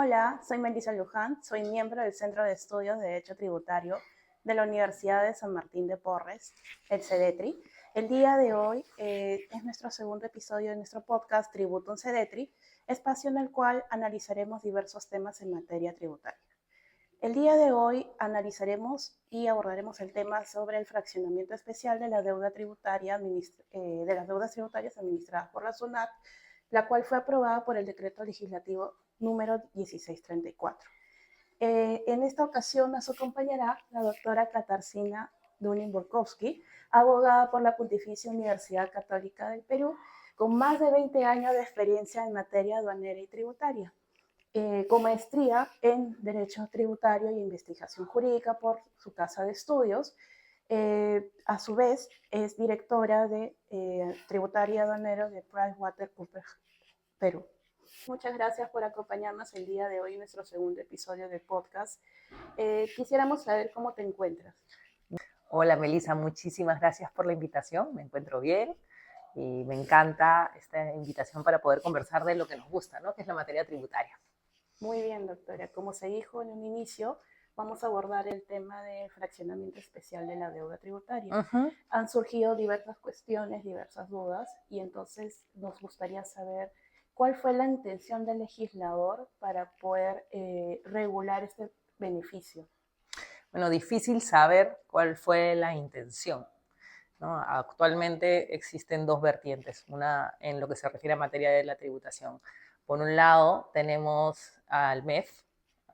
Hola, soy Melissa Luján, soy miembro del Centro de Estudios de Derecho Tributario de la Universidad de San Martín de Porres, el CEDETRI. El día de hoy es nuestro segundo episodio de nuestro podcast Tributum CEDETRI, espacio en el cual analizaremos diversos temas en materia tributaria. El día de hoy analizaremos y abordaremos el tema sobre el fraccionamiento especial de la deuda tributaria de las deudas tributarias administradas por la SUNAT, la cual fue aprobada por el decreto legislativo número 1634. En esta ocasión nos acompañará la doctora Katarzyna Dunin-Borkowski, abogada por la Pontificia Universidad Católica del Perú, con más de 20 años de experiencia en materia aduanera y tributaria, con maestría en Derecho Tributario y Investigación Jurídica por su casa de estudios. A su vez, es directora de Tributaria y Aduanero de PricewaterhouseCoopers Perú. Muchas gracias por acompañarnos el día de hoy en nuestro segundo episodio del podcast. Quisiéramos saber cómo te encuentras. Hola Melissa, muchísimas gracias por la invitación. Me encuentro bien y me encanta esta invitación para poder conversar de lo que nos gusta, ¿no? Que es la materia tributaria. Muy bien, doctora. Como se dijo en un inicio, vamos a abordar el tema del fraccionamiento especial de la deuda tributaria. Han surgido diversas cuestiones, diversas dudas, y entonces nos gustaría saber cuál fue la intención del legislador para poder regular este beneficio. Bueno, difícil saber cuál fue la intención, ¿no? Actualmente existen dos vertientes, una en lo que se refiere a materia de la tributación. Por un lado tenemos al MEF,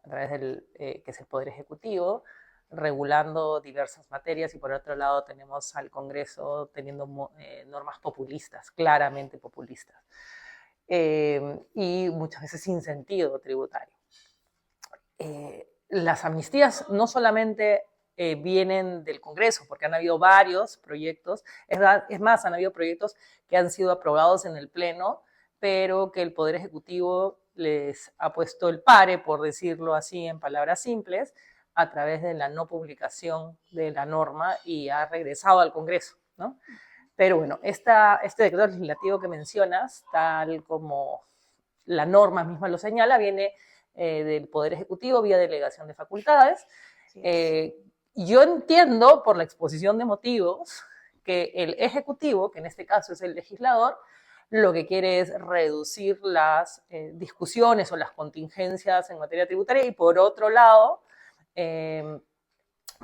a través del que es el Poder Ejecutivo, regulando diversas materias, y por otro lado tenemos al Congreso teniendo normas populistas, claramente populistas, y muchas veces sin sentido tributario. Las amnistías no solamente vienen del Congreso, porque han habido varios proyectos, es más, han habido proyectos que han sido aprobados en el Pleno, pero que el Poder Ejecutivo les ha puesto el pare, por decirlo así en palabras simples, a través de la no publicación de la norma, y ha regresado al Congreso, ¿no? Pero bueno, este decreto legislativo que mencionas, tal como la norma misma lo señala, viene del Poder Ejecutivo vía delegación de facultades. Yo entiendo por la exposición de motivos que el Ejecutivo, que en este caso es el legislador, lo que quiere es reducir las discusiones o las contingencias en materia tributaria, y por otro lado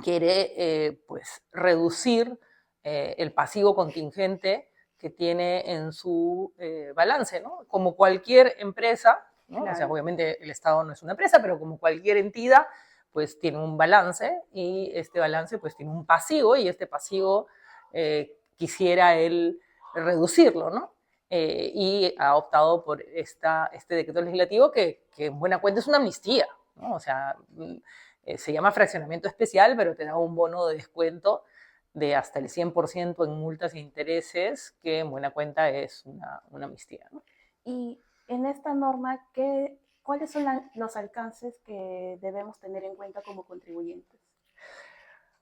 quiere pues reducir el pasivo contingente que tiene en su balance, ¿no? Como cualquier empresa, ¿no? Claro. O sea, obviamente el Estado no es una empresa, pero como cualquier entidad, pues tiene un balance, y este balance pues tiene un pasivo, y este pasivo quisiera él reducirlo, ¿no? Y ha optado por este decreto legislativo que en buena cuenta es una amnistía, ¿no? O sea, se llama fraccionamiento especial, pero te da un bono de descuento de hasta el 100% en multas e intereses, que en buena cuenta es una amnistía, ¿no? Y en esta norma, ¿cuáles son los alcances que debemos tener en cuenta como contribuyentes?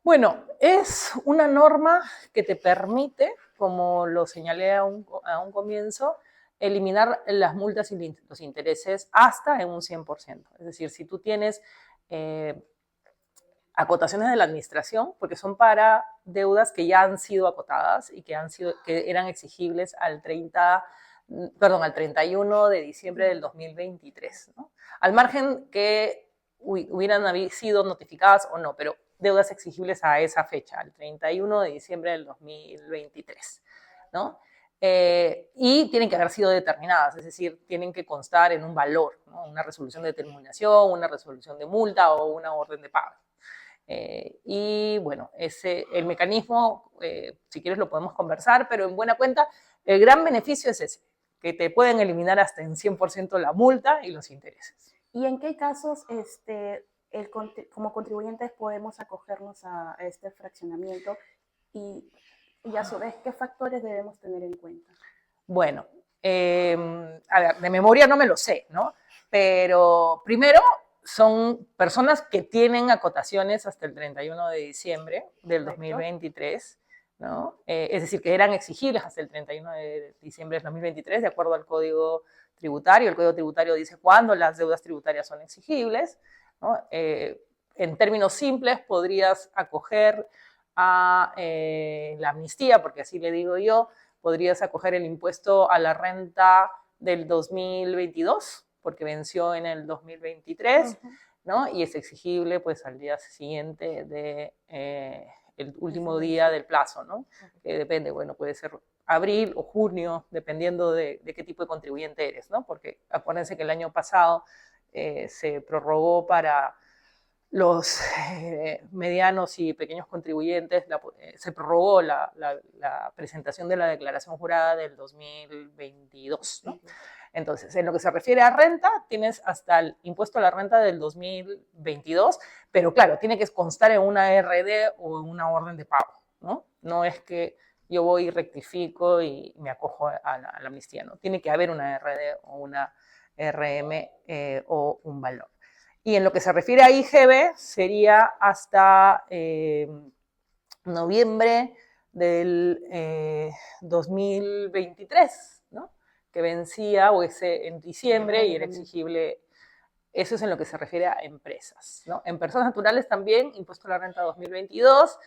Bueno, es una norma que te permite, como lo señalé a un comienzo, eliminar las multas y los intereses hasta en un 100%. Es decir, si tú tienes acotaciones de la administración, porque son para deudas que ya han sido acotadas y que eran exigibles al 31 de diciembre del 2023, ¿no? Al margen que hubieran sido notificadas o no, pero deudas exigibles a esa fecha, al 31 de diciembre del 2023, ¿no? Y tienen que haber sido determinadas, es decir, tienen que constar en un valor, ¿no? Una resolución de determinación, una resolución de multa o una orden de pago. Y bueno, el mecanismo, si quieres lo podemos conversar, pero en buena cuenta el gran beneficio es ese, que te pueden eliminar hasta en 100% la multa y los intereses. ¿Y en qué casos como contribuyentes podemos acogernos a este fraccionamiento, y a su vez qué factores debemos tener en cuenta? Bueno, a ver, de memoria no me lo sé, ¿no? Pero primero son personas que tienen acotaciones hasta el 31 de diciembre del 2023, ¿no? Es decir, que eran exigibles hasta el 31 de diciembre del 2023, de acuerdo al Código tributario. El Código Tributario dice cuándo las deudas tributarias son exigibles, ¿no? En términos simples, podrías acoger a la amnistía, porque así le digo yo, podrías acoger el impuesto a la renta del 2022, porque venció en el 2023, ¿no? Y es exigible pues al día siguiente de el último día del plazo, ¿no? Que depende, bueno, puede ser abril o junio, dependiendo de qué tipo de contribuyente eres, ¿no? Porque acuérdense que el año pasado se prorrogó para los medianos y pequeños contribuyentes, se prorrogó la presentación de la declaración jurada del 2022, ¿no? Entonces, en lo que se refiere a renta, tienes hasta el impuesto a la renta del 2022, pero claro, tiene que constar en una RD o en una orden de pago, ¿no? No es que yo voy y rectifico y me acojo a la amnistía, ¿no? Tiene que haber una RD o una RM o un valor. Y en lo que se refiere a IGB, sería hasta noviembre del 2023, ¿no? Que vencía o ese en diciembre y era exigible. Eso es en lo que se refiere a empresas, ¿no? En personas naturales también, impuesto a la renta 2022,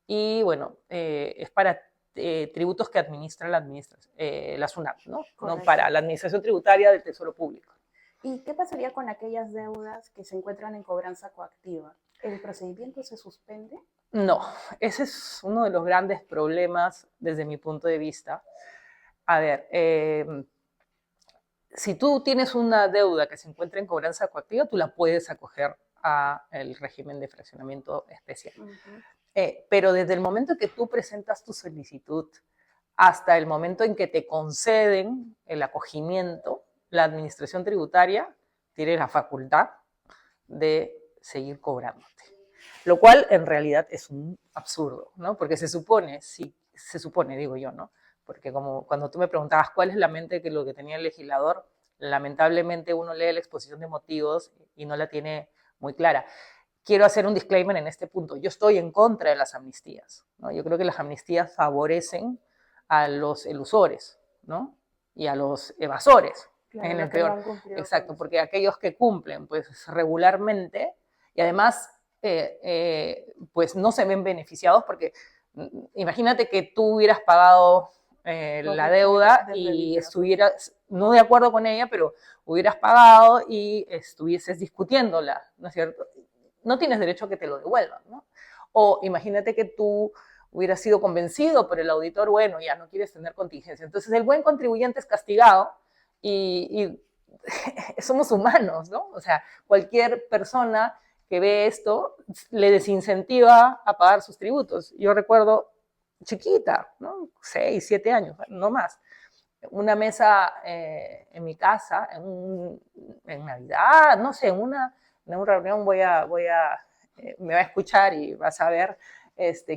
y bueno, es para tributos que administra la SUNAT, ¿no? No para la Administración Tributaria del Tesoro Público. ¿Y qué pasaría con aquellas deudas que se encuentran en cobranza coactiva? ¿El procedimiento se suspende? No, ese es uno de los grandes problemas desde mi punto de vista. A ver, si tú tienes una deuda que se encuentra en cobranza coactiva, tú la puedes acoger al régimen de fraccionamiento especial. Pero desde el momento que tú presentas tu solicitud hasta el momento en que te conceden el acogimiento, la administración tributaria tiene la facultad de seguir cobrándote. Lo cual en realidad es un absurdo, ¿no? Porque se supone, digo yo, ¿no? Porque como cuando tú me preguntabas cuál es la mente que lo que tenía el legislador, lamentablemente uno lee la exposición de motivos y no la tiene muy clara. Quiero hacer un disclaimer en este punto. Yo estoy en contra de las amnistías, ¿no? Yo creo que las amnistías favorecen a los elusores, ¿no? Y a los evasores. Claro, en el peor. Exacto, porque aquellos que cumplen pues regularmente y además pues no se ven beneficiados porque imagínate que tú hubieras pagado la deuda y estuvieras no de acuerdo con ella, pero hubieras pagado y estuvieses discutiéndola, ¿no es cierto? No tienes derecho a que te lo devuelvan, ¿no? O imagínate que tú hubieras sido convencido por el auditor, bueno, ya no quieres tener contingencia. Entonces el buen contribuyente es castigado y somos humanos, ¿no? O sea, cualquier persona que ve esto le desincentiva a pagar sus tributos. Yo recuerdo chiquita, ¿no? 6, 7 años, no más. Una mesa en mi casa, en Navidad, no sé, en una reunión me va a escuchar y vas a ver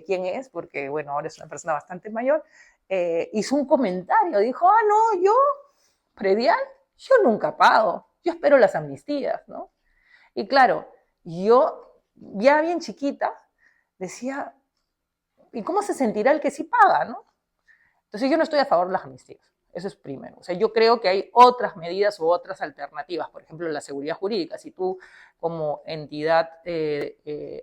quién es, porque, bueno, ahora es una persona bastante mayor, hizo un comentario, dijo, no, yo, predial, yo nunca pago, yo espero las amnistías, ¿no? Y claro, yo, ya bien chiquita, decía, ¿y cómo se sentirá el que sí paga, no? Entonces yo no estoy a favor de las amnistías, eso es primero. O sea, yo creo que hay otras medidas u otras alternativas, por ejemplo, la seguridad jurídica. Si tú como entidad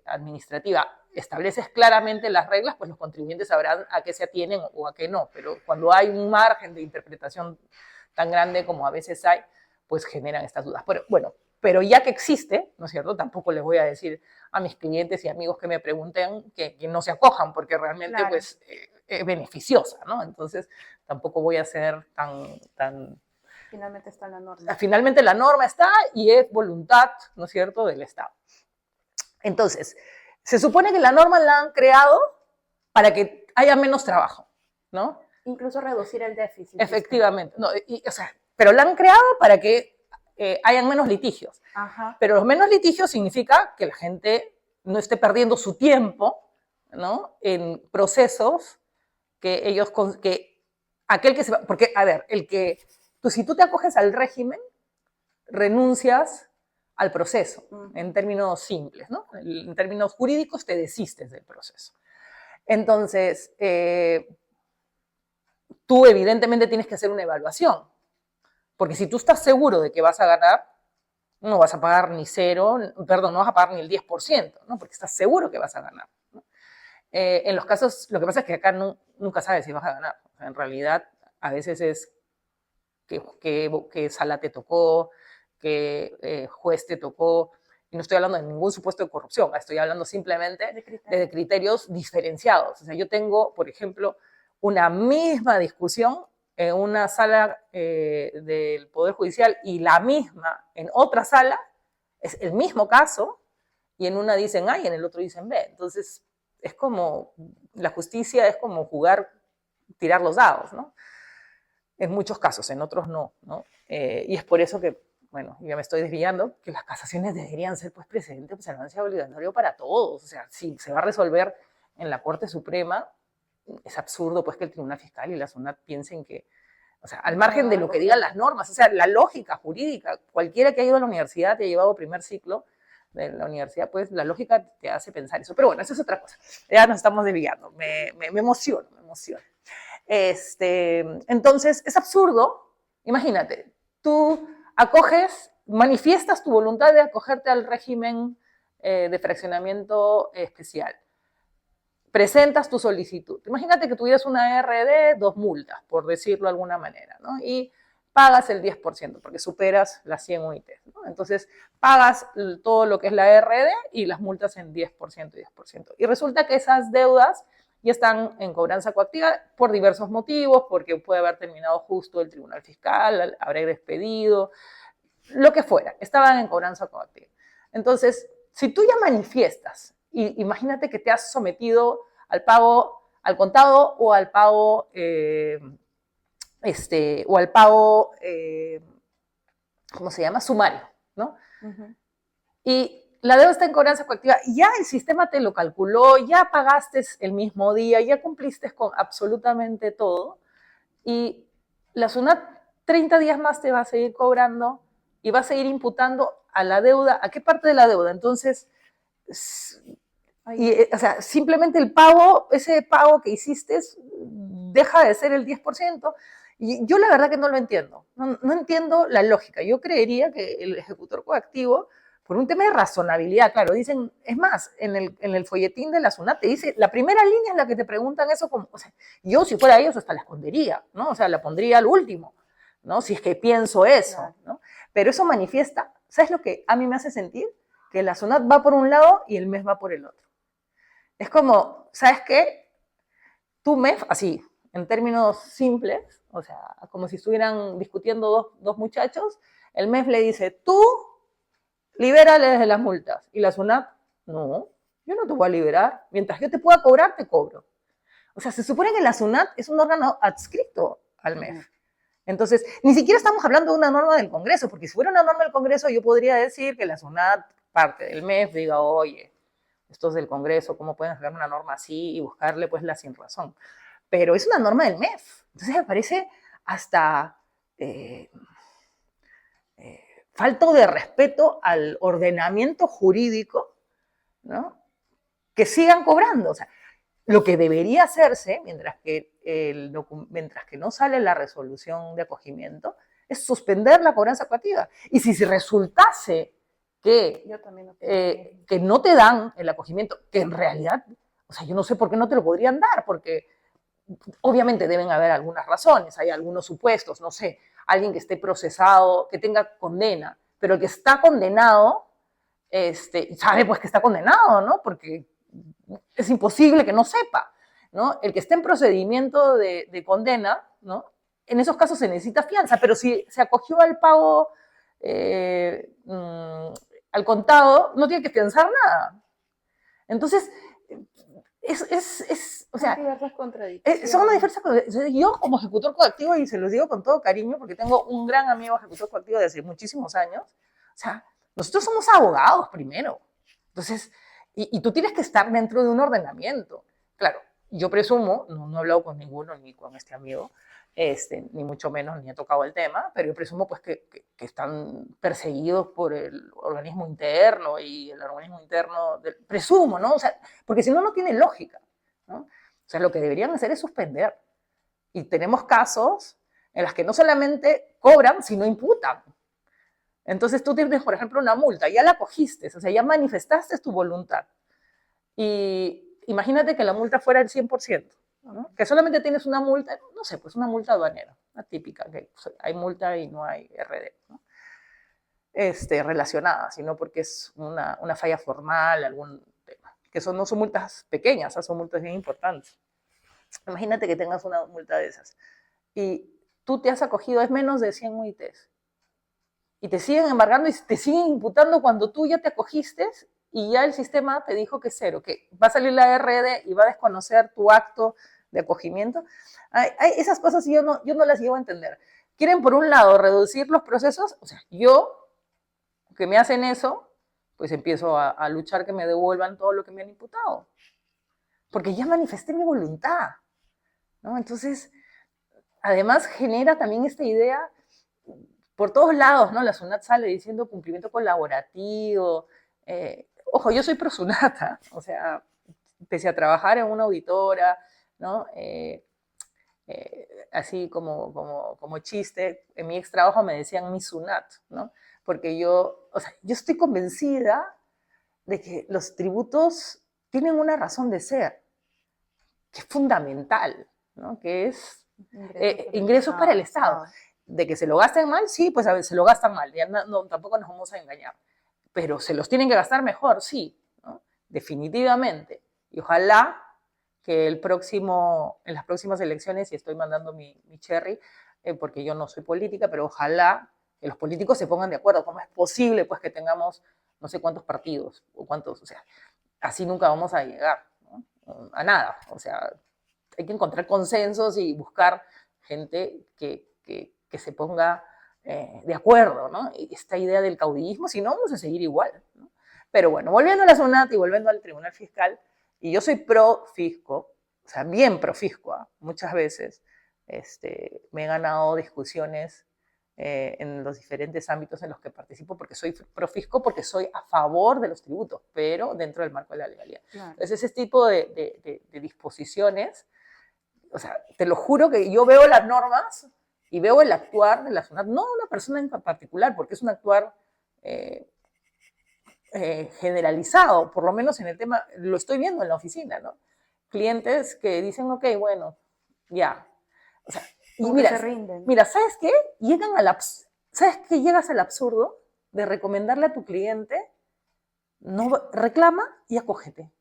administrativa estableces claramente las reglas, pues los contribuyentes sabrán a qué se atienen o a qué no. Pero cuando hay un margen de interpretación tan grande como a veces hay, pues generan estas dudas. Pero bueno, pero ya que existe, ¿no es cierto? Tampoco les voy a decir a mis clientes y amigos que me pregunten que no se acojan, porque realmente claro, pues es beneficiosa, ¿no? Entonces tampoco voy a ser tan... Finalmente está la norma. Finalmente la norma está y es voluntad, ¿no es cierto?, del Estado. Entonces, se supone que la norma la han creado para que haya menos trabajo, ¿no? Incluso reducir el déficit. Efectivamente. No, o sea, pero la han creado para que hayan menos litigios. Ajá. Pero los menos litigios significa que la gente no esté perdiendo su tiempo, ¿no?, en procesos que ellos, que aquel que se va, porque, a ver, si tú te acoges al régimen, renuncias al proceso, en términos simples, ¿no? En términos jurídicos te desistes del proceso. Entonces, tú evidentemente tienes que hacer una evaluación. Porque si tú estás seguro de que vas a ganar, no vas a pagar ni cero, perdón, no vas a pagar ni el 10%, ¿no? Porque estás seguro que vas a ganar, ¿no? En los casos, lo que pasa es que acá nunca sabes si vas a ganar. O sea, en realidad, a veces es que sala te tocó, que juez te tocó, y no estoy hablando de ningún supuesto de corrupción, estoy hablando simplemente de criterios diferenciados. O sea, yo tengo, por ejemplo, una misma discusión en una sala del Poder Judicial y la misma en otra sala, es el mismo caso, y en una dicen A y en el otro dicen B. Entonces, es como, la justicia es como jugar, tirar los dados, ¿no? En muchos casos, en otros no, ¿no? Y es por eso que, bueno, ya me estoy desviando, que las casaciones deberían ser pues precedente de observancia obligatorio para todos. O sea, si se va a resolver en la Corte Suprema, es absurdo pues que el Tribunal Fiscal y la SUNAT piensen que, o sea, al margen de lo que digan las normas, o sea, la lógica jurídica, cualquiera que haya ido a la universidad y ha llevado primer ciclo de la universidad, pues la lógica te hace pensar eso. Pero bueno, eso es otra cosa. Ya nos estamos desviando. Me emociono, me emociono. Entonces, es absurdo. Imagínate, tú acoges, manifiestas tu voluntad de acogerte al régimen de fraccionamiento especial. Presentas tu solicitud. Imagínate que tuvieras una RD, 2 multas, por decirlo de alguna manera, ¿no? Y pagas el 10%, porque superas las 100 UITs, ¿no? Entonces, pagas todo lo que es la RD y las multas en 10% y 10%. Y resulta que esas deudas ya están en cobranza coactiva por diversos motivos, porque puede haber terminado justo el tribunal fiscal, haber expedido, lo que fuera, estaban en cobranza coactiva. Entonces, si tú ya manifiestas, y imagínate que te has sometido al pago al contado o al pago, ¿cómo se llama? Sumario, ¿no? Uh-huh. Y la deuda está en cobranza coactiva, ya el sistema te lo calculó, ya pagaste el mismo día, ya cumpliste con absolutamente todo, y la SUNAT 30 días más te va a seguir cobrando y va a seguir imputando a la deuda. ¿A qué parte de la deuda? Entonces, o sea, simplemente el pago, ese pago que hiciste, deja de ser el 10%. Y yo la verdad que no lo entiendo. No entiendo la lógica. Yo creería que el ejecutor coactivo, por un tema de razonabilidad, claro, dicen, es más, en el folletín de la SUNAT te dice, la primera línea es la que te preguntan eso, como, o sea, yo si fuera ellos hasta la escondería, ¿no? O sea, la pondría al último, ¿no? Si es que pienso eso, claro, ¿no? Pero eso manifiesta, ¿sabes lo que a mí me hace sentir? Que la SUNAT va por un lado y el MEF va por el otro. Es como, ¿sabes qué? Tu MEF, así, en términos simples, o sea, como si estuvieran discutiendo dos muchachos, el MEF le dice, tú libérales de las multas. Y la SUNAT, no, yo no te voy a liberar. Mientras yo te pueda cobrar, te cobro. O sea, se supone que la SUNAT es un órgano adscrito al MEF. Entonces, ni siquiera estamos hablando de una norma del Congreso, porque si fuera una norma del Congreso, yo podría decir que la SUNAT, parte del MEF, diga, oye, esto es del Congreso, ¿cómo pueden hacer una norma así y buscarle pues la sin razón? Pero es una norma del MEF. Entonces me parece hasta falto de respeto al ordenamiento jurídico, ¿no? Que sigan cobrando. O sea, lo que debería hacerse, mientras que no sale la resolución de acogimiento, es suspender la cobranza coactiva. Y si resultase que no te dan el acogimiento, que en realidad, o sea, yo no sé por qué no te lo podrían dar, porque obviamente deben haber algunas razones, hay algunos supuestos, no sé, alguien que esté procesado, que tenga condena, pero el que está condenado, sabe pues que está condenado, ¿no? Porque es imposible que no sepa, ¿no? El que esté en procedimiento de condena, ¿no? En esos casos se necesita fianza, pero si se acogió al pago al contado, no tiene que fianzar nada. Entonces, o sea, son diversas contradicciones. Son diversas contradicciones. Yo como ejecutor coactivo, y se los digo con todo cariño, porque tengo un gran amigo ejecutor coactivo de hace muchísimos años, o sea, nosotros somos abogados primero. Entonces, y tú tienes que estar dentro de un ordenamiento. Claro, yo presumo, no he hablado con ninguno, ni con este amigo, ni mucho menos, ni he tocado el tema, pero yo presumo pues que están perseguidos por el organismo interno y el organismo interno, presumo, ¿no? O sea, porque si no, no tiene lógica, ¿no? O sea, lo que deberían hacer es suspender. Y tenemos casos en las que no solamente cobran, sino imputan. Entonces tú tienes, por ejemplo, una multa, ya la cogiste, o sea, ya manifestaste tu voluntad. Y imagínate que la multa fuera el 100%, ¿no? Que solamente tienes una multa, no sé, pues una multa aduanera, una típica, que hay multa y no hay RD, ¿no? Relacionada, sino porque es una falla formal, algún tema. Que no son multas pequeñas, son multas bien importantes. Imagínate que tengas una multa de esas y tú te has acogido, es menos de 100 UITs, y te siguen embargando y te siguen imputando cuando tú ya te acogiste y ya el sistema te dijo que es cero, que va a salir la RD y va a desconocer tu acto de acogimiento. Esas cosas yo no las llevo a entender. Quieren, por un lado, reducir los procesos, o sea, yo, que me hacen eso, pues empiezo a luchar que me devuelvan todo lo que me han imputado. Porque ya manifesté mi voluntad, ¿no? Entonces, además genera también esta idea por todos lados, ¿no? La SUNAT sale diciendo cumplimiento colaborativo. Ojo, yo soy pro SUNAT, o sea, pese a trabajar en una auditora, ¿no? Así como chiste, en mi ex trabajo me decían mi SUNAT, ¿no? Porque yo estoy convencida de que los tributos tienen una razón de ser, que es fundamental, ¿no? Que es ingresos para el Estado. De que se lo gasten mal, sí, pues a ver, se lo gastan mal, ya tampoco nos vamos a engañar. Pero se los tienen que gastar mejor, sí, ¿no? Definitivamente. Y ojalá que en las próximas elecciones, y estoy mandando mi cherry, porque yo no soy política, pero ojalá que los políticos se pongan de acuerdo. ¿Cómo es posible pues que tengamos no sé cuántos partidos o cuántos? O sea, así nunca vamos a llegar, ¿no? A nada. O sea, hay que encontrar consensos y buscar gente que se ponga de acuerdo, ¿no? Esta idea del caudillismo, si no, vamos a seguir igual, ¿no? Pero bueno, volviendo a la SUNAT y volviendo al Tribunal Fiscal, y yo soy pro fisco, o sea, bien pro fisco, ¿eh? Muchas veces me he ganado discusiones en los diferentes ámbitos en los que participo, porque soy pro fisco, porque soy a favor de los tributos, pero dentro del marco de la legalidad. Claro. Entonces, ese tipo de disposiciones, o sea, te lo juro que yo veo las normas y veo el actuar de la SUNAT, no una persona en particular, porque es un actuar generalizado, por lo menos en el tema, lo estoy viendo en la oficina, ¿no? Clientes que dicen, ok, bueno, ya. O sea, y mira, se rinden. Mira, ¿sabes qué? ¿Sabes qué? Llegas al absurdo de recomendarle a tu cliente, no reclama y acógete.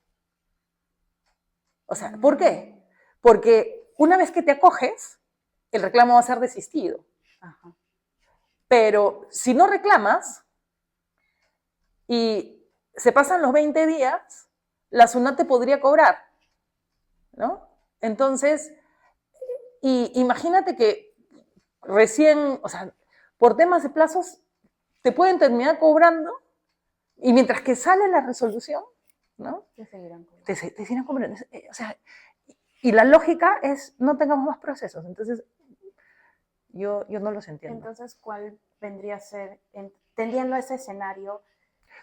O sea, ¿por qué? Porque una vez que te acoges, el reclamo va a ser desistido. Ajá. Pero si no reclamas y se pasan los 20 días, la SUNAT te podría cobrar, ¿no? Entonces, imagínate que recién, o sea, por temas de plazos, te pueden terminar cobrando y mientras que sale la resolución, ¿no? Te seguirán cobrando. Te seguirán cobrando. O sea, y la lógica es no tengamos más procesos. Entonces, yo no los entiendo. Entonces, ¿cuál vendría a ser, entendiendo ese escenario?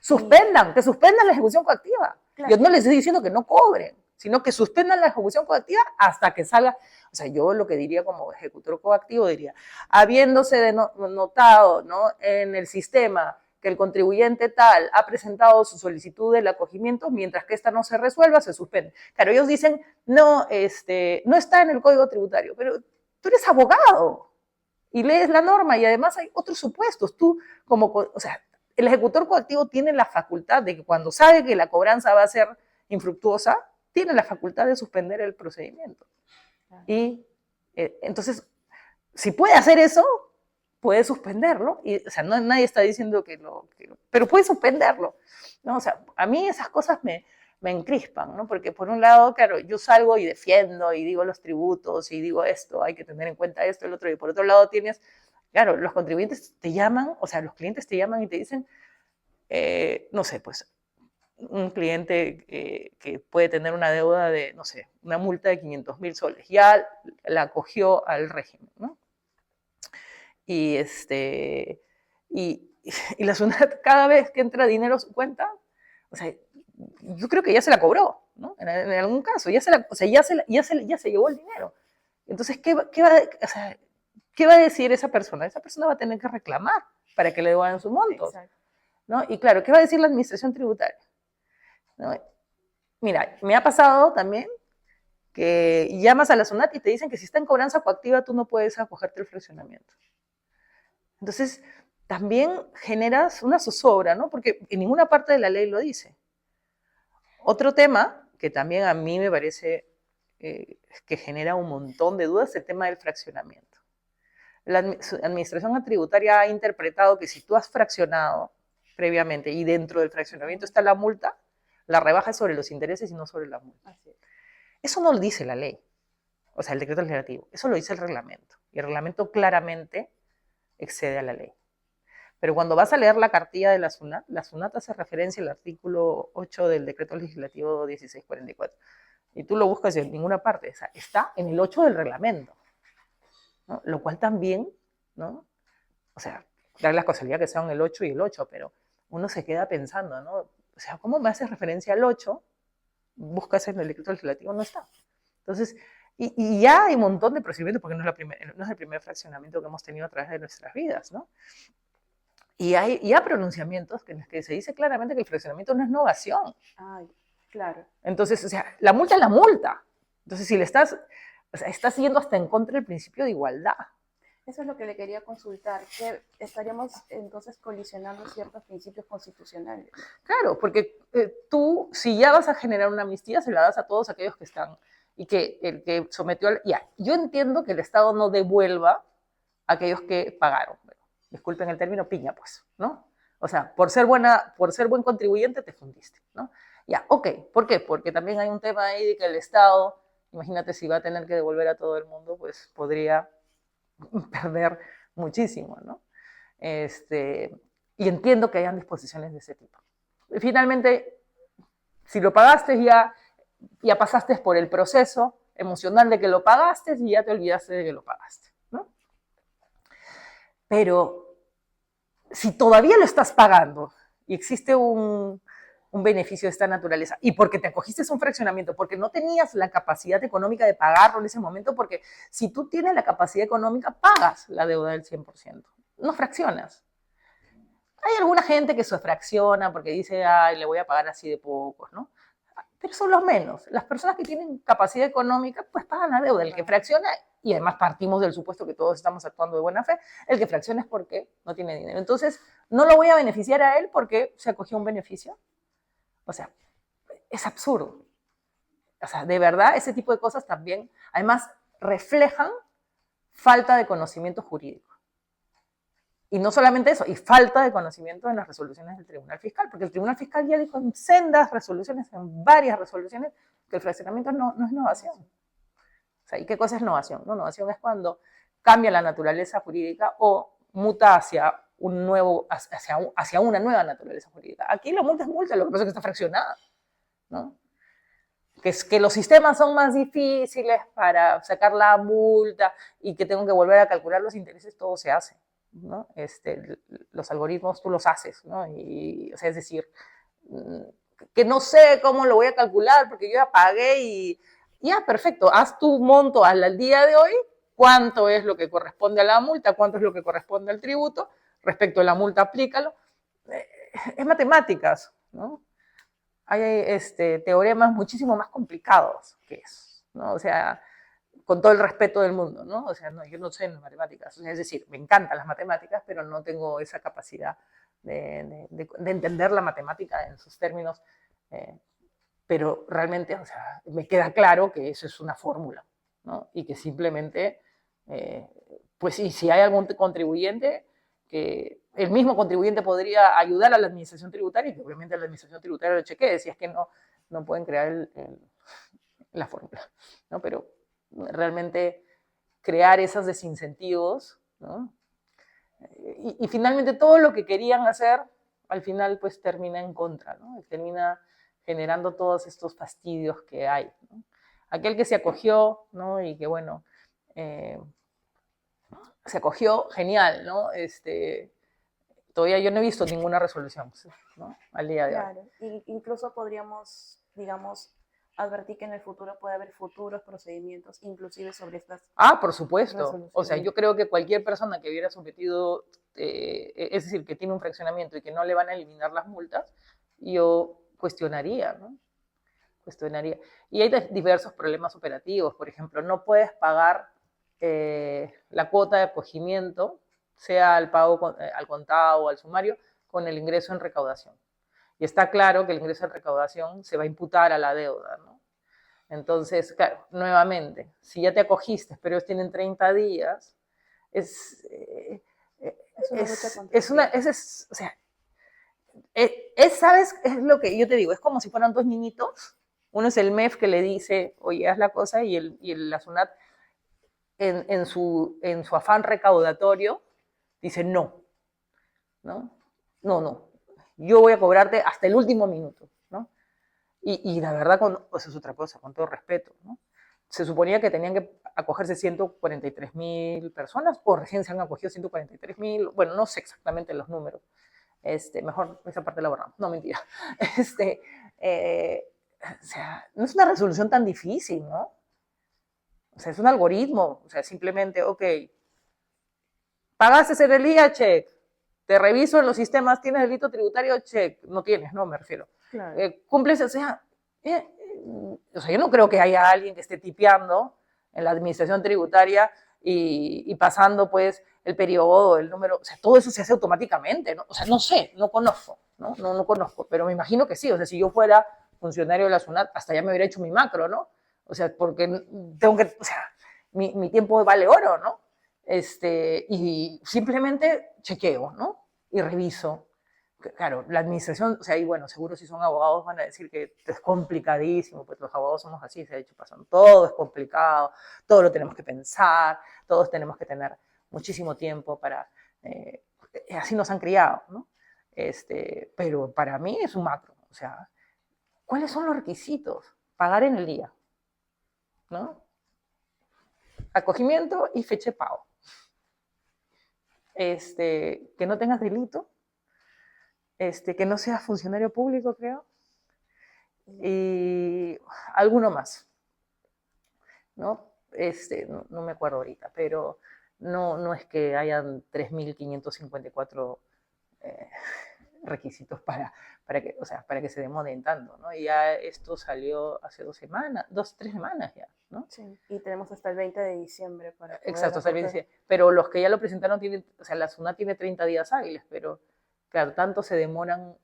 Que suspendan la ejecución coactiva. Claro. Yo no les estoy diciendo que no cobren, sino que suspendan la ejecución coactiva hasta que salga. O sea, yo lo que diría como ejecutor coactivo diría, habiéndose notado, ¿no?, en el sistema que el contribuyente tal ha presentado su solicitud del acogimiento, mientras que esta no se resuelva, se suspende. Claro, ellos dicen, no está en el Código Tributario, pero tú eres abogado y lees la norma y además hay otros supuestos. Tú, o sea, el ejecutor coactivo tiene la facultad de que cuando sabe que la cobranza va a ser infructuosa, tiene la facultad de suspender el procedimiento. Y entonces, si puede hacer eso, puede suspenderlo. Y, o sea, nadie está diciendo pero puede suspenderlo, ¿no? O sea, a mí esas cosas me encrispan, ¿no? Porque por un lado, claro, yo salgo y defiendo y digo los tributos y digo esto, hay que tener en cuenta esto, el otro, y por otro lado tienes, claro, los contribuyentes te llaman, o sea, los clientes te llaman y te dicen, no sé, pues, un cliente que puede tener una deuda de, no sé, una multa de 500.000 soles, ya la acogió al régimen, ¿no? Y la SUNAT, cada vez que entra dinero a su cuenta, o sea, yo creo que ya se la cobró, ¿no? En algún caso, ya se llevó el dinero. Entonces, ¿qué va? O sea, ¿qué va a decir esa persona? Esa persona va a tener que reclamar para que le devuelvan sus montos, ¿no? Y claro, ¿qué va a decir la administración tributaria? ¿No? Mira, me ha pasado también que llamas a la SUNAT y te dicen que si está en cobranza coactiva tú no puedes acogerte el fraccionamiento. Entonces, también generas una zozobra, ¿no? Porque en ninguna parte de la ley lo dice. Otro tema que también a mí me parece que genera un montón de dudas es el tema del fraccionamiento. La administración tributaria ha interpretado que si tú has fraccionado previamente y dentro del fraccionamiento está la multa, la rebaja es sobre los intereses y no sobre la multa. Eso no lo dice la ley, o sea, el decreto legislativo, eso lo dice el reglamento. Y el reglamento claramente excede a la ley. Pero cuando vas a leer la cartilla de la SUNAT hace referencia al artículo 8 del decreto legislativo 1644. Y tú lo buscas en ninguna parte, o sea, está en el 8 del reglamento, ¿no? Lo cual también, ¿no? O sea, da la casualidad que sean el 8 y el 8, pero uno se queda pensando, ¿no? O sea, ¿cómo me haces referencia al 8? Buscas en el decreto legislativo, no está. Entonces, y ya hay un montón de procedimientos, porque no es el primer fraccionamiento que hemos tenido a través de nuestras vidas, ¿no? Y hay ya pronunciamientos en los que se dice claramente que el fraccionamiento no es novación. Ay, claro. Entonces, o sea, la multa es la multa. Entonces, si le estás, o sea, estás yendo hasta en contra del principio de igualdad. Eso es lo que le quería consultar, que estaríamos entonces colisionando ciertos principios constitucionales. Claro, porque tú, si ya vas a generar una amnistía, se la das a todos aquellos que están, y que el que sometió al... Ya, yo entiendo que el Estado no devuelva a aquellos que pagaron. Bueno, disculpen el término, piña, pues, ¿no? O sea, por ser buen contribuyente te fundiste, ¿no? Ya, ok, ¿por qué? Porque también hay un tema ahí de que el Estado, imagínate si va a tener que devolver a todo el mundo, pues podría perder muchísimo, ¿no? Y entiendo que hayan disposiciones de ese tipo. Y finalmente, si lo pagaste, ya pasaste por el proceso emocional de que lo pagaste y ya te olvidaste de que lo pagaste, ¿no? Pero si todavía lo estás pagando y existe un beneficio de esta naturaleza, y porque te acogiste a un fraccionamiento, porque no tenías la capacidad económica de pagarlo en ese momento, porque si tú tienes la capacidad económica, pagas la deuda del 100%, no fraccionas. Hay alguna gente que se fracciona porque dice, ay, le voy a pagar así de pocos, ¿no? Pero son los menos. Las personas que tienen capacidad económica, pues pagan la deuda. El que fracciona, y además partimos del supuesto que todos estamos actuando de buena fe, el que fracciona es porque no tiene dinero. Entonces, no lo voy a beneficiar a él porque se acogió un beneficio. O sea, es absurdo. O sea, de verdad, ese tipo de cosas también, además, reflejan falta de conocimiento jurídico. Y no solamente eso, y falta de conocimiento en las resoluciones del Tribunal Fiscal, porque el Tribunal Fiscal ya dijo en sendas resoluciones, en varias resoluciones, que el fraccionamiento no es novación. O sea, ¿y qué cosa es novación? No, novación es cuando cambia la naturaleza jurídica o muta hacia una nueva naturaleza jurídica. Aquí la multa es multa, lo que pasa es que está fraccionada, ¿no? Que es que los sistemas son más difíciles para sacar la multa y que tengo que volver a calcular los intereses, todo se hace, ¿no? Los algoritmos tú los haces, ¿no? Y, o sea, es decir, que no sé cómo lo voy a calcular porque yo ya pagué y ya, perfecto, haz tu monto al día de hoy, cuánto es lo que corresponde a la multa, cuánto es lo que corresponde al tributo, respecto a la multa aplícalo. Es matemáticas, ¿no? Hay teoremas muchísimo más complicados que eso, ¿no? O sea, con todo el respeto del mundo, ¿no? O sea, no, yo no sé en matemáticas, o sea, es decir, me encantan las matemáticas, pero no tengo esa capacidad de entender la matemática en sus términos, pero realmente, o sea, me queda claro que eso es una fórmula, ¿no? Y que simplemente, pues sí, si hay algún contribuyente, que el mismo contribuyente podría ayudar a la administración tributaria y que obviamente la administración tributaria lo chequee, si es que no pueden crear la fórmula, ¿no? Pero realmente crear esos desincentivos, ¿no? Y finalmente todo lo que querían hacer, al final pues termina en contra, ¿no? Termina generando todos estos fastidios que hay, ¿no? Aquel que se acogió, ¿no? Y que bueno, se acogió, genial, ¿no? Todavía yo no he visto ninguna resolución, ¿no? Al día de hoy. Claro, incluso podríamos, digamos, advertí que en el futuro puede haber futuros procedimientos, inclusive sobre estas Por supuesto. resoluciones. O sea, yo creo que cualquier persona que hubiera sometido, es decir, que tiene un fraccionamiento y que no le van a eliminar las multas, yo cuestionaría, ¿no? Cuestionaría. Y hay diversos problemas operativos. Por ejemplo, no puedes pagar la cuota de acogimiento, sea el pago al contado o al sumario, con el ingreso en recaudación. Y está claro que el ingreso en recaudación se va a imputar a la deuda, ¿no? Entonces, claro, nuevamente, si ya te acogiste, pero ellos tienen 30 días, es una lucha contra es una, o sea, ¿sabes? Es lo que yo te digo, es como si fueran dos niñitos. Uno es el MEF que le dice, oye, haz la cosa, y la SUNAT, en su afán recaudatorio, dice no, ¿no? No, yo voy a cobrarte hasta el último minuto, ¿no? Y la verdad, eso es otra cosa, con todo respeto, ¿no? Se suponía que tenían que acogerse 143.000 personas, o recién se han acogido 143.000, bueno, no sé exactamente los números. Mejor esa parte la borramos, no, mentira. O sea, no es una resolución tan difícil, ¿no? O sea, es un algoritmo, o sea, simplemente, ok, pagaste el IVA, check, te reviso en los sistemas, ¿tienes delito tributario? Check, no tienes, no, me refiero. Claro. Cumples, o sea, yo no creo que haya alguien que esté tipeando en la administración tributaria y pasando, pues, el periodo, el número, o sea, todo eso se hace automáticamente, ¿no? O sea, no sé, no conozco, no conozco, pero me imagino que sí, o sea, si yo fuera funcionario de la SUNAT, hasta ya me hubiera hecho mi macro, ¿no? O sea, porque tengo que, o sea, mi tiempo vale oro, ¿no? Y simplemente chequeo, ¿no? Y reviso. Claro, la administración, o sea, y bueno, seguro si son abogados van a decir que es complicadísimo, pues los abogados somos así, se ha dicho, pasan, todo es complicado, todo lo tenemos que pensar, todos tenemos que tener muchísimo tiempo para, así nos han criado, ¿no? Pero para mí es un macro, o sea, ¿cuáles son los requisitos? Pagar en el día, ¿no? Acogimiento y fecha de pago. Que no tengas delito, que no seas funcionario público, creo, y alguno más, ¿no? No me acuerdo ahorita, pero no es que hayan 3.554 requisitos para que se demoren tanto, ¿no? Y ya esto salió hace 3 semanas ya, ¿no? Sí, y tenemos hasta el 20 de diciembre para poder Exacto, hasta el 20 de diciembre. Pero los que ya lo presentaron tienen, o sea, la SUNAT tiene 30 días hábiles, pero claro, tanto se demoran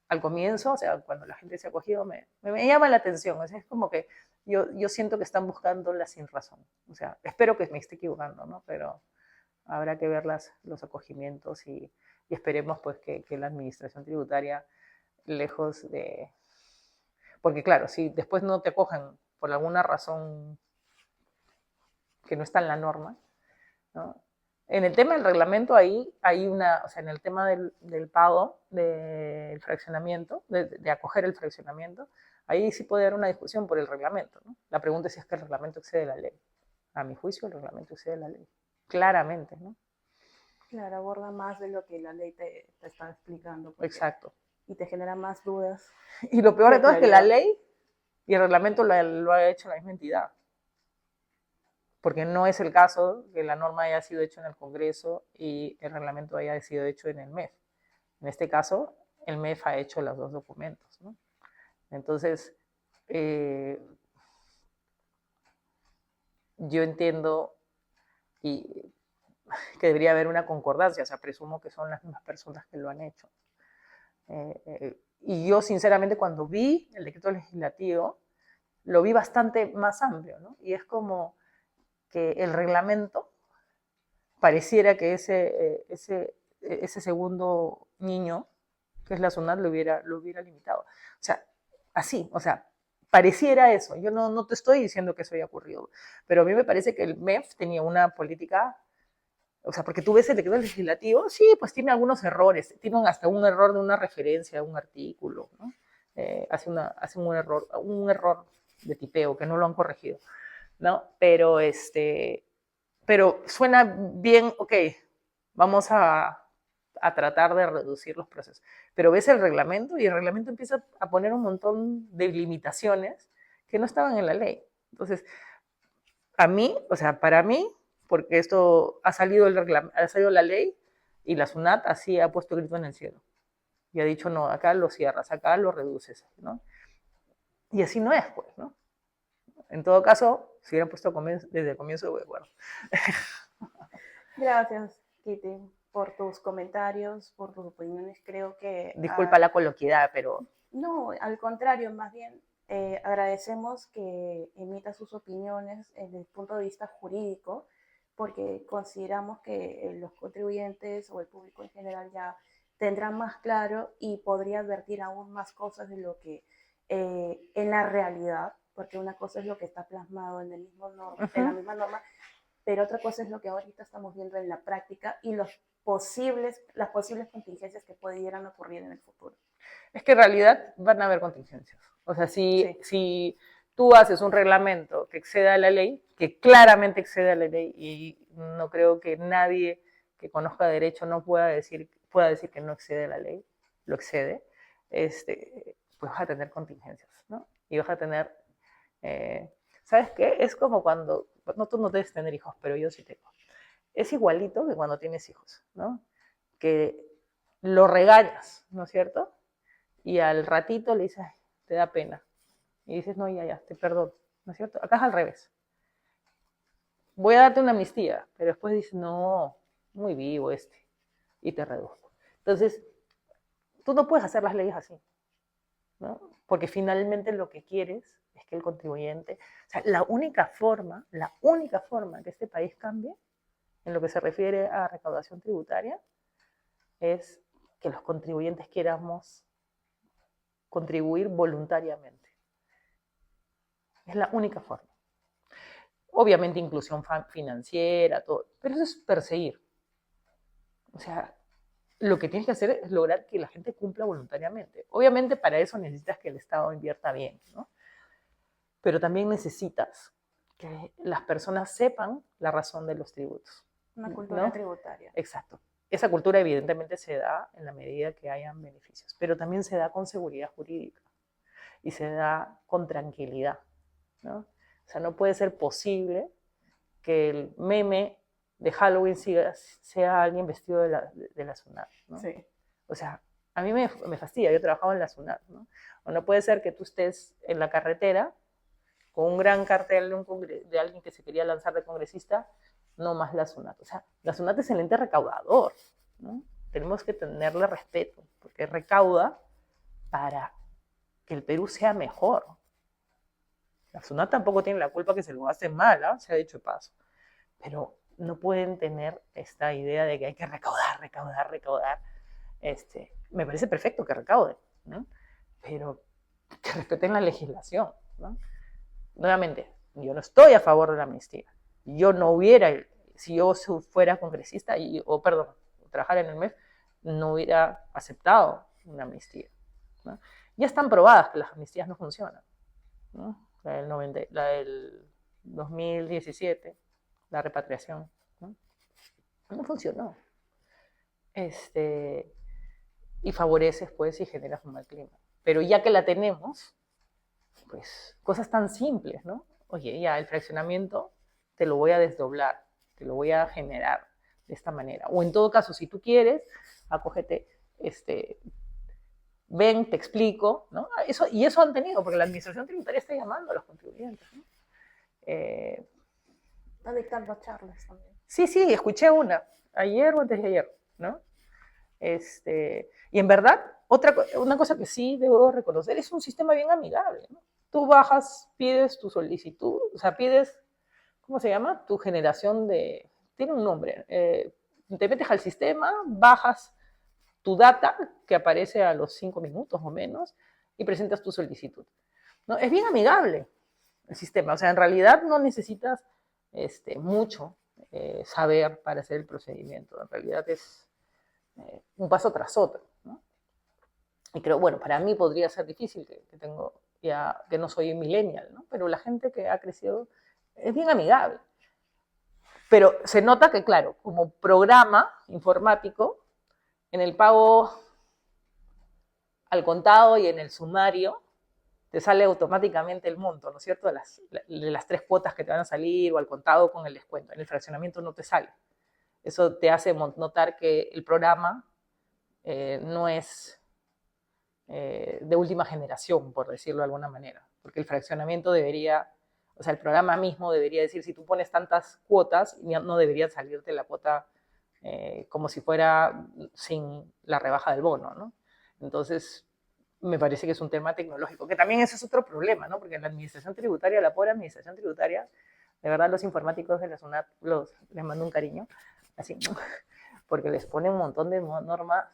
al comienzo, o sea, cuando la gente se ha acogido, me llama la atención, o sea, es como que yo siento que están buscando la sin razón, o sea, espero que me esté equivocando, ¿no? Pero habrá que ver los acogimientos y esperemos pues que la administración tributaria, lejos de... Porque claro, si después no te acogen por alguna razón que no está en la norma, ¿no? En el tema del reglamento, ahí hay o sea, en el tema del pago, del fraccionamiento, de acoger el fraccionamiento, ahí sí puede haber una discusión por el reglamento, ¿no? La pregunta es si es que el reglamento excede la ley. A mi juicio, el reglamento excede la ley. Claramente, ¿no? Claro, aborda más de lo que la ley te está explicando. Exacto. Y te genera más dudas. Y lo peor de todo es que la ley y el reglamento lo ha hecho la misma entidad. Porque no es el caso que la norma haya sido hecha en el Congreso y el reglamento haya sido hecho en el MEF. En este caso, el MEF ha hecho los dos documentos, ¿no? Entonces, yo entiendo que debería haber una concordancia, o sea, presumo que son las mismas personas que lo han hecho. Y yo, sinceramente, cuando vi el decreto legislativo, lo vi bastante más amplio, ¿no? Y es como que el reglamento pareciera que ese segundo niño, que es la SUNAT, lo hubiera limitado. O sea, así, o sea, pareciera eso. Yo no te estoy diciendo que eso haya ocurrido, pero a mí me parece que el MEF tenía una política, o sea, porque tú ves el decreto legislativo, sí, pues tiene algunos errores, tienen hasta un error de una referencia a un artículo, ¿no? Hace un error de tipeo que no lo han corregido, ¿no? Pero suena bien, ok, vamos a a tratar de reducir los procesos. Pero ves el reglamento y el reglamento empieza a poner un montón de limitaciones que no estaban en la ley. Entonces, a mí, o sea, para mí, porque esto ha salido, ha salido la ley y la SUNAT así ha puesto el grito en el cielo. Y ha dicho, no, acá lo cierras, acá lo reduces, ¿no? Y así no es, pues, ¿no? En todo caso, si hubieran puesto desde el comienzo, bueno. Gracias, Kitty, por tus comentarios, por tus opiniones. Creo que... Disculpa la coloquiedad, pero... No, al contrario, más bien agradecemos que emita sus opiniones desde el punto de vista jurídico, porque consideramos que los contribuyentes o el público en general ya tendrá más claro y podría advertir aún más cosas de lo que en la realidad, porque una cosa es lo que está plasmado en, el mismo norma, en la misma norma, pero otra cosa es lo que ahorita estamos viendo en la práctica y las posibles contingencias que pudieran ocurrir en el futuro. Es que en realidad van a haber contingencias. O sea, si tú haces un reglamento que exceda la ley, que claramente excede a la ley, y no creo que nadie que conozca derecho no pueda decir que no excede la ley, lo excede, pues vas a tener contingencias, ¿no? Y vas a tener, ¿sabes qué? Es como cuando, no, tú no debes tener hijos, pero yo sí tengo. Es igualito que cuando tienes hijos, ¿no? Que lo regañas, ¿no es cierto? Y al ratito le dices, te da pena. Y dices, no, ya, te perdono, ¿no es cierto? Acá es al revés. Voy a darte una amnistía, pero después dices, no, muy vivo y te reduzco. Entonces, tú no puedes hacer las leyes así, ¿no? Porque finalmente lo que quieres es que el contribuyente, o sea, la única forma que este país cambie en lo que se refiere a recaudación tributaria es que los contribuyentes queramos contribuir voluntariamente. Es la única forma. Obviamente inclusión financiera, todo, pero eso es perseguir. O sea, lo que tienes que hacer es lograr que la gente cumpla voluntariamente. Obviamente para eso necesitas que el Estado invierta bien, ¿no? Pero también necesitas que las personas sepan la razón de los tributos. Una cultura, ¿no?, tributaria. Exacto. Esa cultura evidentemente se da en la medida que hayan beneficios, pero también se da con seguridad jurídica y se da con tranquilidad, ¿no? O sea, no puede ser posible que el meme de Halloween sea alguien vestido de la SUNAT, ¿no? Sí. O sea, a mí me fastidia, yo trabajaba en la SUNAT, ¿no? O no puede ser que tú estés en la carretera con un gran cartel de alguien que se quería lanzar de congresista, no más la SUNAT. O sea, la SUNAT es el ente recaudador, ¿no? Tenemos que tenerle respeto, porque recauda para que el Perú sea mejor. La SUNAT tampoco tiene la culpa que se lo hace mal, ¿eh? Se ha dicho de paso. Pero no pueden tener esta idea de que hay que recaudar. Me parece perfecto que recauden, ¿no? Pero que respeten la legislación, ¿no? Nuevamente, yo no estoy a favor de la amnistía. Yo no hubiera, si yo fuera congresista, trabajara en el MEF, no hubiera aceptado una amnistía, ¿no? Ya están probadas que las amnistías no funcionan, ¿no? La del 2017, la repatriación, ¿no? No funcionó. Y favoreces, pues, y generas un mal clima. Pero ya que la tenemos, pues, cosas tan simples, ¿no? Oye, ya el fraccionamiento te lo voy a desdoblar, te lo voy a generar de esta manera. O en todo caso, si tú quieres, acógete, ven, te explico, ¿no? Y eso han tenido, porque la administración tributaria está llamando a los contribuyentes, ¿no? Está dictando charlas también. Sí, escuché una, ayer o antes de ayer, ¿no? Y en verdad, una cosa que sí debo reconocer, es un sistema bien amigable, ¿no? Tú bajas, pides tu solicitud, o sea, pides, ¿cómo se llama? Tu generación tiene un nombre, te metes al sistema, bajas tu data, que aparece a los 5 minutos o menos, y presentas tu solicitud, ¿no? Es bien amigable el sistema, o sea, en realidad no necesitas mucho saber para hacer el procedimiento, en realidad es un paso tras otro, ¿no? Y creo, bueno, para mí podría ser difícil, que no soy millennial, ¿no? Pero la gente que ha crecido es bien amigable. Pero se nota que, claro, como programa informático, en el pago al contado y en el sumario, te sale automáticamente el monto, ¿no es cierto? De las 3 cuotas que te van a salir o al contado con el descuento. En el fraccionamiento no te sale. Eso te hace notar que el programa no es de última generación, por decirlo de alguna manera, porque el fraccionamiento debería, o sea, el programa mismo debería decir, si tú pones tantas cuotas, no debería salirte la cuota como si fuera sin la rebaja del bono, ¿no? Entonces, me parece que es un tema tecnológico, que también ese es otro problema, ¿no? Porque en la administración tributaria, la pobre administración tributaria, de verdad los informáticos de la SUNAT les mando un cariño, así, ¿no? Porque les ponen un montón de normas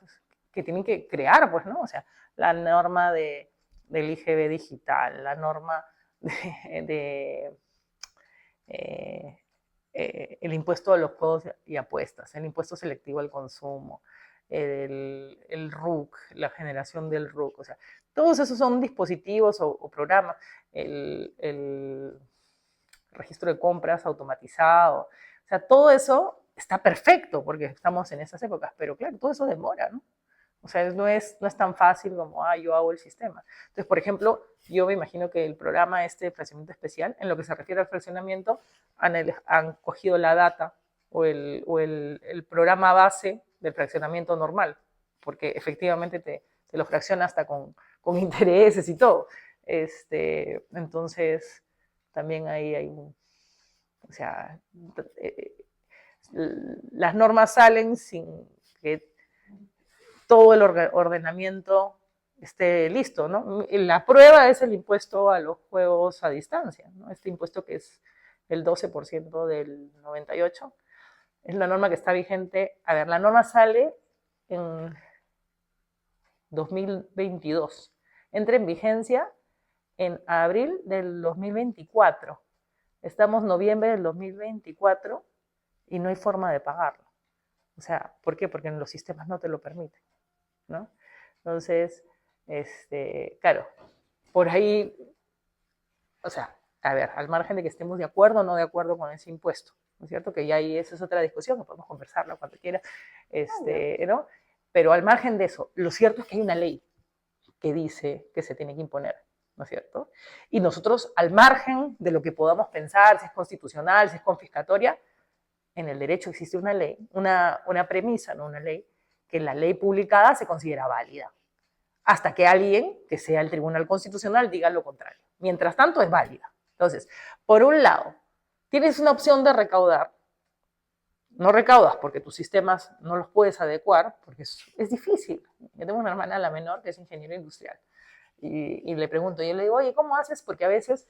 que tienen que crear, pues, ¿no? O sea, la norma del IGB digital, la norma de el impuesto a los juegos y apuestas, el impuesto selectivo al consumo, el RUC, la generación del RUC, o sea, todos esos son dispositivos o programas, el registro de compras automatizado, o sea, todo eso está perfecto porque estamos en esas épocas, pero claro, todo eso demora, ¿no? O sea, no es tan fácil como, yo hago el sistema. Entonces, por ejemplo, yo me imagino que el programa de fraccionamiento especial, en lo que se refiere al fraccionamiento, han cogido la data o el programa base del fraccionamiento normal, porque efectivamente te lo fracciona hasta con intereses y todo. Entonces, también ahí hay un, o sea, las normas salen sin que todo el ordenamiento esté listo, ¿no? La prueba es el impuesto a los juegos a distancia, ¿no? Este impuesto que es el 12% del 98, es la norma que está vigente. A ver, la norma sale en 2022, entra en vigencia en abril del 2024. Estamos en noviembre del 2024 y no hay forma de pagarlo. O sea, ¿por qué? Porque en los sistemas no te lo permiten, ¿no? Entonces, claro, por ahí, o sea, a ver, al margen de que estemos de acuerdo o no de acuerdo con ese impuesto, ¿no es cierto? Que ya ahí esa es otra discusión, que podemos conversarla cuando quieras, ¿no? Pero al margen de eso, lo cierto es que hay una ley que dice que se tiene que imponer, ¿no es cierto? Y nosotros, al margen de lo que podamos pensar, si es constitucional, si es confiscatoria, en el derecho existe una ley, una premisa, no una ley, que la ley publicada se considera válida, hasta que alguien, que sea el Tribunal Constitucional, diga lo contrario. Mientras tanto, es válida. Entonces, por un lado, tienes una opción de recaudar, no recaudas porque tus sistemas no los puedes adecuar, porque es difícil. Yo tengo una hermana, la menor, que es ingeniero industrial, y le pregunto, yo le digo, oye, ¿cómo haces? Porque a veces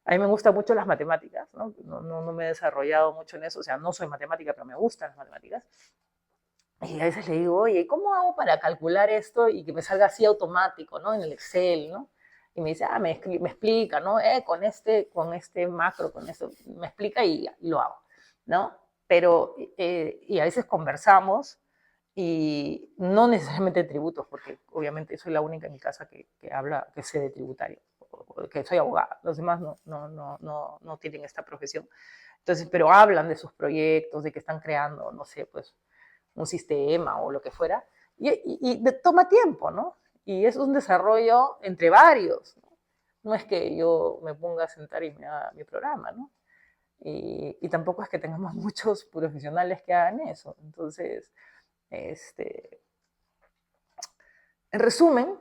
a mí me gustan mucho las matemáticas, ¿no? No me he desarrollado mucho en eso, o sea, no soy matemática, pero me gustan las matemáticas. Y a veces le digo, oye, ¿cómo hago para calcular esto y que me salga así automático, ¿no? En el Excel, ¿no? Y me dice, me explica, ¿no? Con este macro, con esto, me explica y lo hago, ¿no? Pero, y a veces conversamos y no necesariamente de tributos, porque obviamente soy la única en mi casa que habla, que sé de tributario, que soy abogada, los demás no tienen esta profesión. Entonces, pero hablan de sus proyectos, de que están creando, no sé, pues un sistema o lo que fuera, y toma tiempo, ¿no? Y es un desarrollo entre varios, ¿no? No es que yo me ponga a sentar y me haga mi programa, ¿no? Y tampoco es que tengamos muchos profesionales que hagan eso. Entonces, en resumen,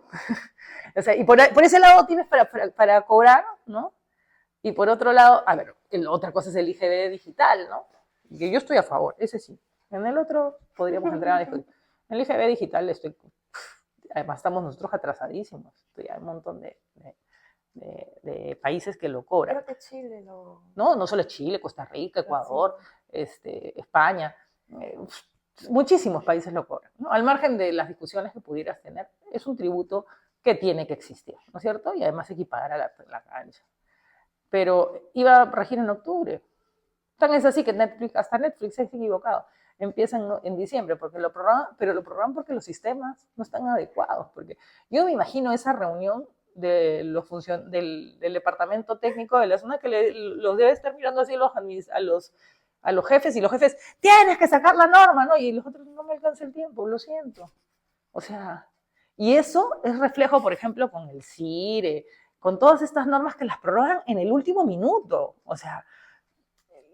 o sea, y por ese lado tienes para cobrar, ¿no? Y por otro lado, a ver, otra cosa es el IGB digital, ¿no? Que yo estoy a favor, ese sí. En el otro podríamos entrar a discutir. En el IGB digital además estamos nosotros atrasadísimos. Hay un montón de países que lo cobran. Creo que Chile lo... No solo Chile, Costa Rica, Ecuador, España, muchísimos países lo cobran, ¿no? Al margen de las discusiones que pudieras tener, es un tributo que tiene que existir, ¿no es cierto? Y además equiparar a la cancha. Pero iba a regir en octubre. Tan es así que hasta Netflix se ha equivocado. Empieza en diciembre, pero lo programan porque los sistemas no están adecuados. Porque yo me imagino esa reunión del departamento técnico de la zona que los debe estar mirando así a los a los jefes y los jefes, tienes que sacar la norma, ¿no? Y los otros, no me alcanza el tiempo, lo siento. O sea, y eso es reflejo, por ejemplo, con el CIRE, con todas estas normas que las prorrogan en el último minuto. O sea,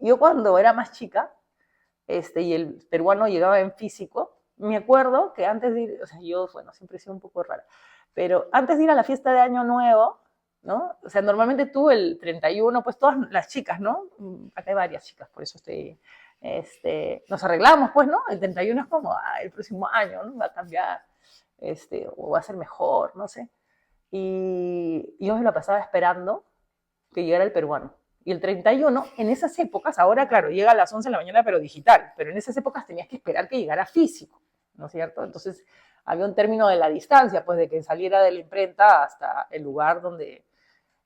yo cuando era más chica, y el peruano llegaba en físico, me acuerdo que antes de ir, o sea, yo, bueno, siempre he sido un poco rara, pero antes de ir a la fiesta de Año Nuevo, ¿no? O sea, normalmente tú el 31, pues todas las chicas, ¿no? Acá hay varias chicas, por eso nos arreglamos, pues, ¿no? El 31 es como, el próximo año, ¿no? Va a cambiar, o va a ser mejor, no sé. Y yo me la pasaba esperando que llegara el peruano. Y el 31, en esas épocas, ahora claro, llega a las 11 de la mañana, pero digital, pero en esas épocas tenías que esperar que llegara físico, ¿no es cierto? Entonces había un término de la distancia, pues de que saliera de la imprenta hasta el lugar donde...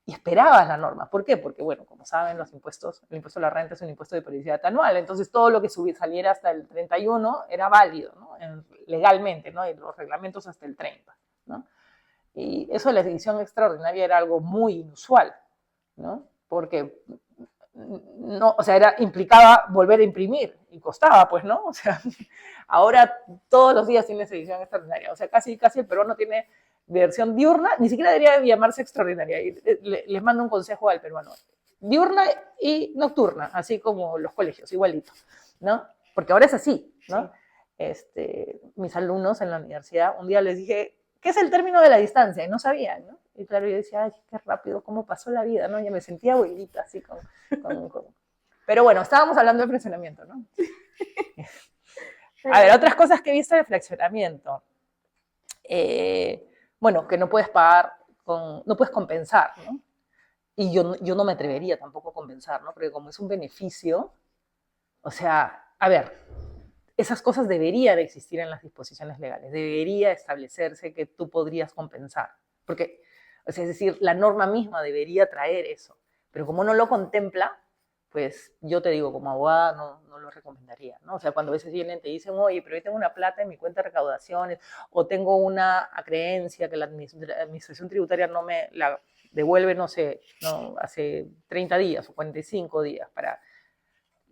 Y esperabas la norma. ¿Por qué? Porque, bueno, como saben, los impuestos, el impuesto a la renta es un impuesto de periodicidad anual, entonces todo lo que saliera hasta el 31 era válido, ¿no? Legalmente, ¿no? Y los reglamentos hasta el 30, ¿no? Y eso de la edición extraordinaria era algo muy inusual, ¿no? Porque no, o sea, implicaba volver a imprimir y costaba, pues, ¿no? O sea, ahora todos los días tienes edición extraordinaria, o sea, casi el peruano tiene versión diurna, ni siquiera debería llamarse extraordinaria, y les mando un consejo al peruano, diurna y nocturna, así como los colegios, igualito, ¿no? Porque ahora es así, ¿no? Sí. Mis alumnos en la universidad, un día les dije, ¿qué es el término de la distancia? Y no sabían, ¿no? Y claro, yo decía, ay, qué rápido, cómo pasó la vida, ¿no? Ya me sentía abuelita, así con... Pero bueno, estábamos hablando de fraccionamiento, ¿no? A ver, otras cosas que he visto de fraccionamiento. Bueno, que no puedes pagar, no puedes compensar, ¿no? Y yo no me atrevería tampoco a compensar, ¿no? Porque como es un beneficio, o sea, a ver, esas cosas deberían existir en las disposiciones legales, debería establecerse que tú podrías compensar, porque, o sea, es decir, la norma misma debería traer eso, pero como no lo contempla, pues yo te digo, como abogada no lo recomendaría, ¿no? O sea, cuando a veces vienen te dicen, oye, pero yo tengo una plata en mi cuenta de recaudaciones, o tengo una creencia que la administración tributaria no me la devuelve, no sé, no, hace 30 días o 45 días para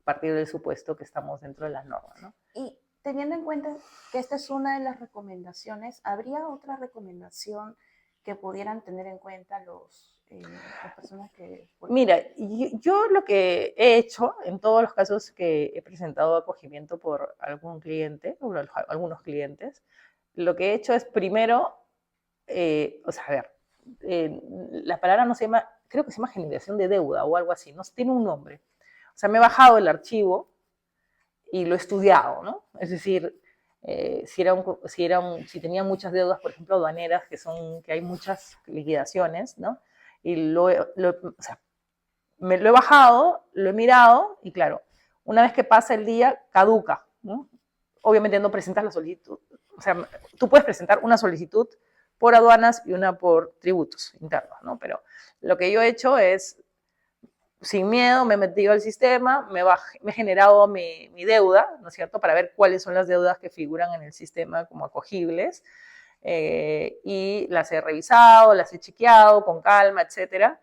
partir del supuesto que estamos dentro de las normas, ¿no? Y teniendo en cuenta que esta es una de las recomendaciones, ¿habría otra recomendación que pudieran tener en cuenta las personas que... Mira, yo lo que he hecho en todos los casos que he presentado acogimiento por algún cliente, o algunos clientes, lo que he hecho es primero, o sea, a ver, la palabra no se llama, creo que se llama generación de deuda o algo así, no tiene un nombre. O sea, me he bajado el archivo y lo he estudiado, ¿no? Es decir, si tenía muchas deudas, por ejemplo, aduaneras, que hay muchas liquidaciones, ¿no? Y o sea, me lo he bajado, lo he mirado y claro, una vez que pasa el día, caduca, ¿no? Obviamente no presentas la solicitud, o sea, tú puedes presentar una solicitud por aduanas y una por tributos internos, ¿no? Pero lo que yo he hecho es, sin miedo, me he metido al sistema, me he generado mi deuda, ¿no es cierto?, para ver cuáles son las deudas que figuran en el sistema como acogibles, y las he revisado, las he chequeado con calma, etcétera.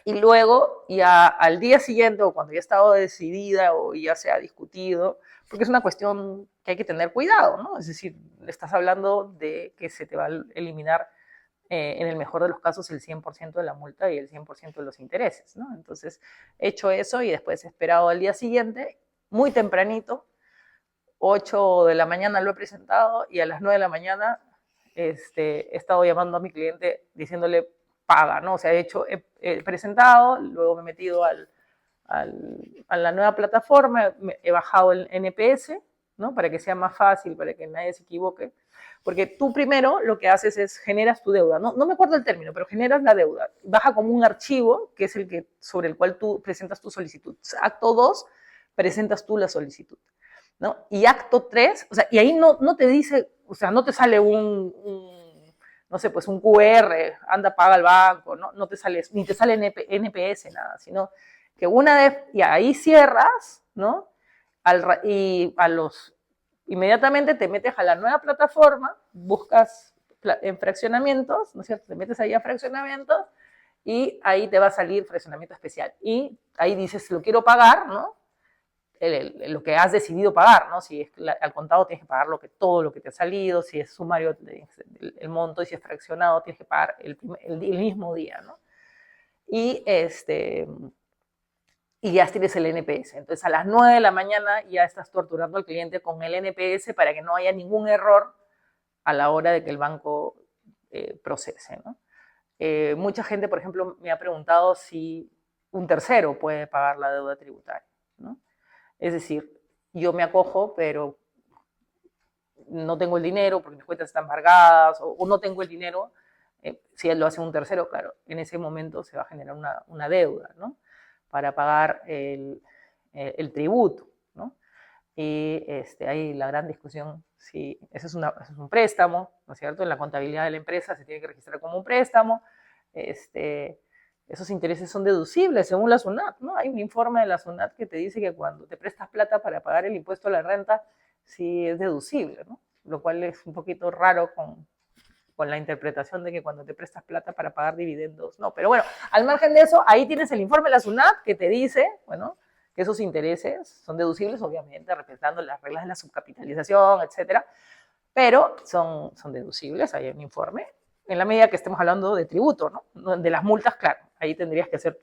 Y luego, ya al día siguiente, o cuando ya he estado decidida o ya se ha discutido, porque es una cuestión que hay que tener cuidado, ¿no? Es decir, estás hablando de que se te va a eliminar, en el mejor de los casos, el 100% de la multa y el 100% de los intereses, ¿no? Entonces, he hecho eso y después he esperado al día siguiente, muy tempranito, 8 de la mañana lo he presentado y a las 9 de la mañana he estado llamando a mi cliente diciéndole, paga, ¿no? O sea, he presentado, luego me he metido a la nueva plataforma, he bajado el NPS, ¿no? Para que sea más fácil, para que nadie se equivoque. Porque tú primero lo que haces es generas tu deuda. No me acuerdo el término, pero generas la deuda. Baja como un archivo, que es sobre el cual tú presentas tu solicitud. Acto 2, presentas tú la solicitud, ¿no? Y acto 3, o sea, y ahí no te dice, o sea, no te sale no sé, pues un QR, anda, paga al banco, no te sale, ni te sale NPS, nada, sino que y ahí cierras, ¿no? Inmediatamente te metes a la nueva plataforma, buscas en fraccionamientos, ¿no es cierto? Te metes ahí a fraccionamientos y ahí te va a salir fraccionamiento especial. Y ahí dices, lo quiero pagar, ¿no? lo que has decidido pagar, ¿no? Si es al contado tienes que pagar todo lo que te ha salido, si es sumario el monto y si es fraccionado tienes que pagar el mismo día, ¿no? Y ya tienes el NPS. Entonces a las 9 de la mañana ya estás torturando al cliente con el NPS para que no haya ningún error a la hora de que el banco procese, ¿no? Mucha gente, por ejemplo, me ha preguntado si un tercero puede pagar la deuda tributaria, ¿no? Es decir, yo me acojo, pero no tengo el dinero porque mis cuentas están embargadas o no tengo el dinero. Si él lo hace un tercero, claro, en ese momento se va a generar una deuda, ¿no? Para pagar el tributo, ¿no? Y hay la gran discusión si ese es un préstamo, ¿no es cierto? En la contabilidad de la empresa se tiene que registrar como un préstamo. Esos intereses son deducibles según la SUNAT, ¿no? Hay un informe de la SUNAT que te dice que cuando te prestas plata para pagar el impuesto a la renta, sí es deducible, ¿no? Lo cual es un poquito raro con la interpretación de que cuando te prestas plata para pagar dividendos, no. Pero bueno, al margen de eso, ahí tienes el informe de la SUNAT que te dice, bueno, que esos intereses son deducibles, obviamente, respetando las reglas de la subcapitalización, etcétera, pero son deducibles, hay un informe, en la medida que estemos hablando de tributo, ¿no? De las multas, claro, ahí tendrías que hacer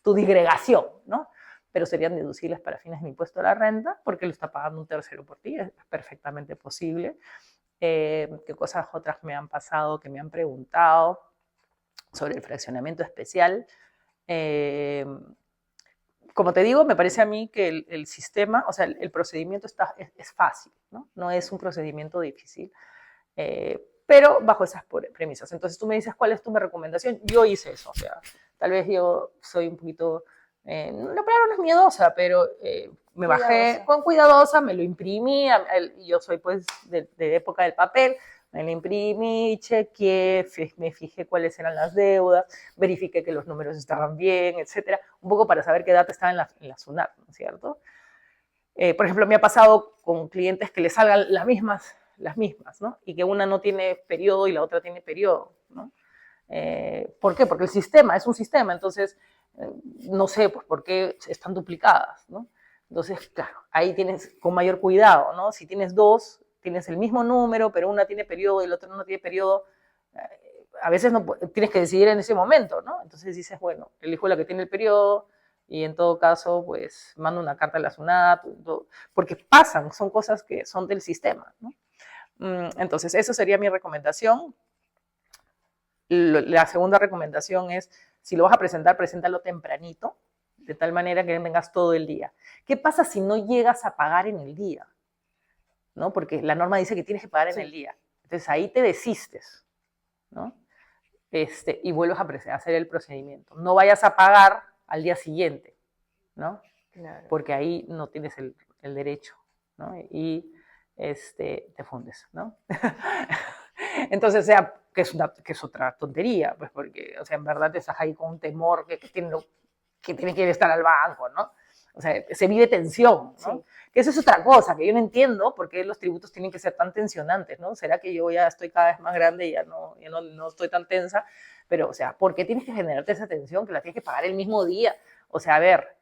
tu disgregación, ¿no? Pero serían deducibles para fines del impuesto a la renta, porque lo está pagando un tercero por ti, es perfectamente posible. ¿Qué cosas otras me han pasado, que me han preguntado sobre el fraccionamiento especial? Como te digo, me parece a mí que el sistema, o sea, el procedimiento es fácil, ¿no? No es un procedimiento difícil, pero bajo esas premisas. Entonces tú me dices, ¿cuál es tu recomendación? Yo hice eso, o sea, tal vez yo soy un poquito, la palabra no es miedosa, pero me bajé con cuidadosa, me lo imprimí, yo soy pues de época del papel, me lo imprimí, chequeé, me fijé cuáles eran las deudas, verifiqué que los números estaban bien, etcétera, un poco para saber qué data estaba en la SUNAT, ¿no es cierto? Por ejemplo, me ha pasado con clientes que les salgan las mismas, ¿no? Y que una no tiene periodo y la otra tiene periodo, ¿no? ¿Por qué? Porque el sistema es un sistema, entonces no sé, pues por qué están duplicadas, ¿no? Entonces, claro, ahí tienes con mayor cuidado, ¿no? Si tienes dos, tienes el mismo número, pero una tiene periodo y la otra no tiene periodo, a veces no tienes que decidir en ese momento, ¿no? Entonces dices, bueno, elijo la que tiene el periodo y en todo caso, pues mando una carta a la SUNAT, porque son cosas que son del sistema, ¿no? Entonces, eso sería mi recomendación. La segunda recomendación es, si lo vas a presentar, preséntalo tempranito, de tal manera que vengas todo el día. ¿Qué pasa si no llegas a pagar en el día? ¿No? Porque la norma dice que tienes que pagar en el día. Entonces ahí te desistes, ¿no? Y vuelves a hacer el procedimiento. No vayas a pagar al día siguiente, ¿no? Claro. Porque ahí no tienes el derecho, ¿no? Y te fundes, ¿no? Entonces, o sea, que es otra tontería, pues porque, o sea, en verdad te estás ahí con un temor que tienes que ir a estar al banco, ¿no? O sea, se vive tensión, ¿no? Sí. Que eso es otra cosa, que yo no entiendo por qué los tributos tienen que ser tan tensionantes, ¿no? ¿Será que yo ya estoy cada vez más grande y ya no estoy tan tensa? Pero, o sea, ¿por qué tienes que generarte esa tensión que la tienes que pagar el mismo día? O sea, a ver,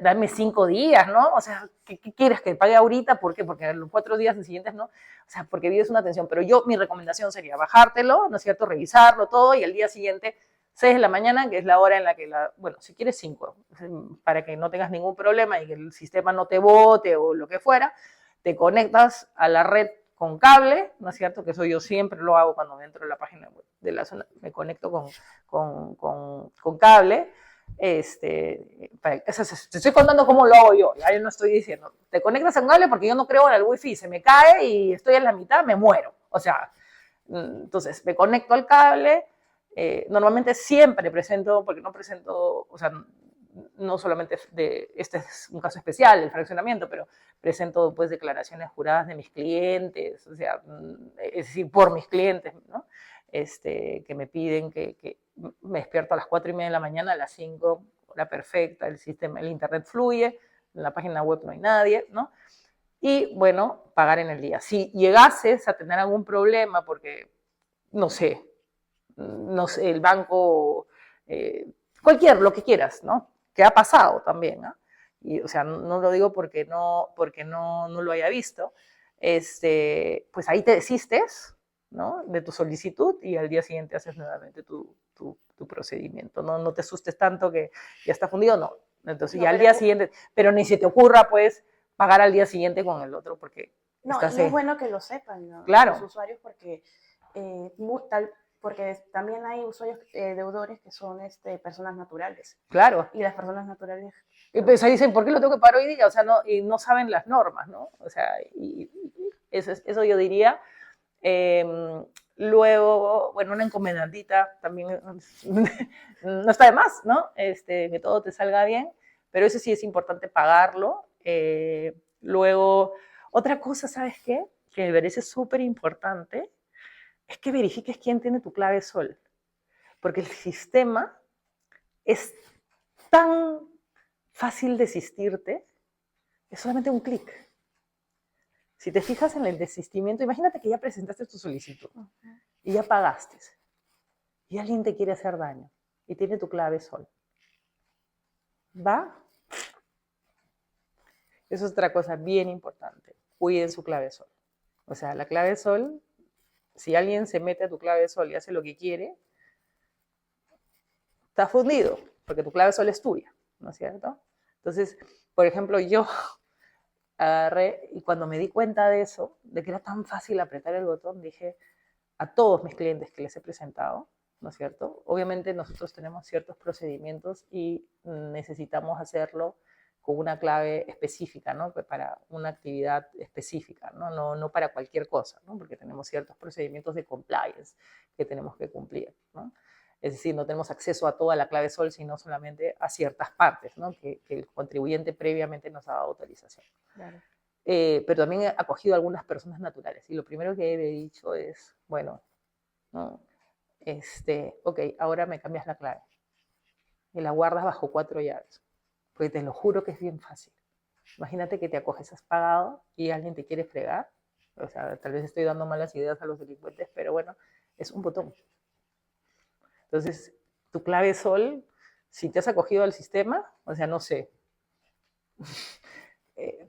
dame 5 días, ¿no? O sea, ¿qué quieres que pague ahorita? ¿Por qué? Porque los 4 días siguientes no. O sea, porque vives una tensión. Pero mi recomendación sería bajártelo, ¿no es cierto? Revisarlo todo y al día siguiente 6 de la mañana, que es la hora en la que bueno, si quieres 5, para que no tengas ningún problema y que el sistema no te bote o lo que fuera, te conectas a la red con cable, ¿no es cierto? Que eso yo siempre lo hago cuando entro a la página web de la zona, me conecto con cable. Te estoy contando cómo lo hago yo, ya yo no estoy diciendo, te conectas a un cable porque yo no creo en el wifi, se me cae y estoy en la mitad, me muero. O sea, entonces me conecto al cable. Normalmente siempre presento, porque no presento, o sea, no solamente este es un caso especial, el fraccionamiento, pero presento pues declaraciones juradas de mis clientes, o sea, es decir, por mis clientes, ¿no? Que me piden que me despierto a las 4:30 de la mañana, a las 5, hora perfecta, el internet fluye, en la página web no hay nadie, ¿no? Y bueno, pagar en el día. Si llegases a tener algún problema, porque, no sé, el banco, lo que quieras, ¿no? Que ha pasado también, ¿no? y, o sea, no lo digo porque no lo haya visto, pues ahí te desistes, ¿no? De tu solicitud y al día siguiente haces nuevamente tu procedimiento. No te asustes tanto que ya está fundido, no. Entonces No, ya al pero día siguiente, pero ni se te ocurra pues pagar al día siguiente con el otro porque no, estás... y es bueno que lo sepan, ¿no? Los Claro, usuarios porque, porque también hay usuarios, deudores que son personas naturales. claro. Y las personas naturales, Y pues ahí dicen, ¿por qué lo tengo que pagar hoy día? O sea, no, y no saben las normas, ¿no? O sea, y eso yo diría. Eh, Luego, bueno, una encomendantita también no está de más, ¿no? Que todo te salga bien, pero eso sí es importante pagarlo. Luego, otra cosa, ¿sabes qué? Que me parece súper importante es que verifiques quién tiene tu clave sol, porque el sistema es tan fácil desistirte, es solamente un clic. Si te fijas en el desistimiento, imagínate que ya presentaste tu solicitud y ya pagaste y alguien te quiere hacer daño y tiene tu clave sol. ¿Va? Eso es otra cosa bien importante. Cuiden su clave sol. O sea, la clave sol, si alguien se mete a tu clave sol y hace lo que quiere, está fundido, porque tu clave sol es tuya, ¿no es cierto? Entonces, por ejemplo, yo agarré y cuando me di cuenta de eso, de que era tan fácil apretar el botón, dije a todos mis clientes que les he presentado, ¿no es cierto? Obviamente nosotros tenemos ciertos procedimientos y necesitamos hacerlo con una clave específica, ¿no? Para una actividad específica, ¿no? No para cualquier cosa, ¿no? Porque tenemos ciertos procedimientos de compliance que tenemos que cumplir, ¿no? Es decir, no tenemos acceso a toda la clave SOL, sino solamente a ciertas partes, ¿no? Que el contribuyente previamente nos ha dado autorización. claro. Pero también he acogido a algunas personas naturales. Y lo primero que he dicho es, bueno, ¿no? Ok, ahora me cambias la clave. Y la guardas bajo 4 llaves. Porque te lo juro que es bien fácil. Imagínate que te acoges, has pagado y alguien te quiere fregar. O sea, tal vez estoy dando malas ideas a los delincuentes, pero bueno, es un botón. Entonces, tu clave SOL, si te has acogido al sistema, o sea, no sé,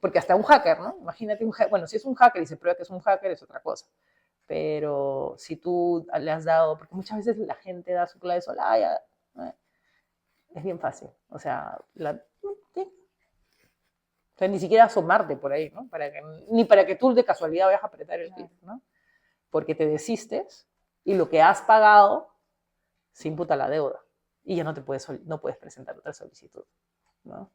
porque hasta un hacker, ¿no? Imagínate un hacker, bueno, si es un hacker y se prueba que es un hacker, es otra cosa. Pero si tú le has dado, porque muchas veces la gente da su clave sola, ya, es bien fácil. O sea, ¿sí? O sea, ni siquiera asomarte por ahí, ¿no? Ni para que tú de casualidad vayas a apretar el clic, ¿no? Porque te desistes y lo que has pagado se imputa la deuda y ya no puedes presentar otra solicitud, ¿no?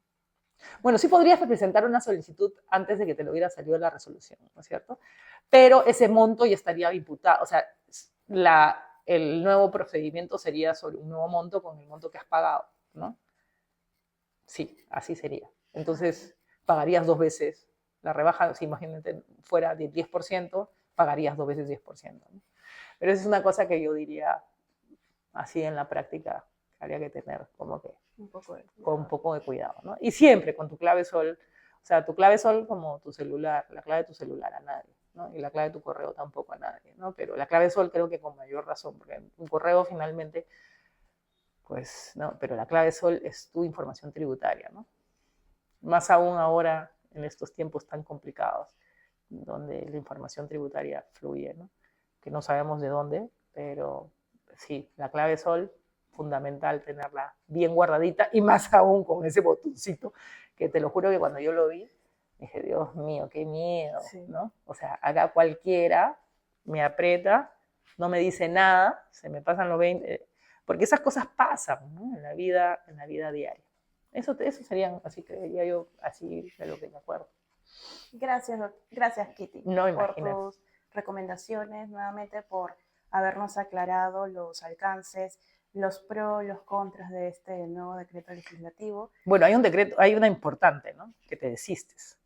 Bueno, sí podrías presentar una solicitud antes de que te lo hubiera salido la resolución, ¿no es cierto? Pero ese monto ya estaría imputado, o sea, el nuevo procedimiento sería sobre un nuevo monto con el monto que has pagado, ¿no? Sí, así sería. Entonces, pagarías 2 veces la rebaja, si imagínate fuera de 10%, pagarías 2 veces 10%, ¿no? Pero esa es una cosa que yo diría así en la práctica, que habría que tener como que Un poco de con un cuidado. poco de cuidado, ¿no? Y siempre con tu clave sol, o sea, tu clave sol como tu celular, la clave de tu celular a nadie, ¿no? Y la clave de tu correo tampoco a nadie, ¿no? Pero la clave sol creo que con mayor razón, porque un correo finalmente, pues, no, pero la clave sol es tu información tributaria, ¿no? Más aún ahora en estos tiempos tan complicados, donde la información tributaria fluye, ¿no? Que no sabemos de dónde, pero sí, la clave sol, fundamental tenerla bien guardadita y más aún con ese botoncito, que te lo juro que cuando yo lo vi, dije, Dios mío, qué miedo, Sí. ¿no? O sea, acá cualquiera me aprieta, no me dice nada, se me pasan los 20, porque esas cosas pasan, ¿no? En la vida diaria. Eso serían, así que diría yo, así de lo que me acuerdo. Gracias, Kitty, No por imaginas. tus recomendaciones, nuevamente por habernos aclarado los alcances, los pros, los contras de este nuevo decreto legislativo. Bueno, hay un decreto, hay una importante, ¿no? Que te desistes,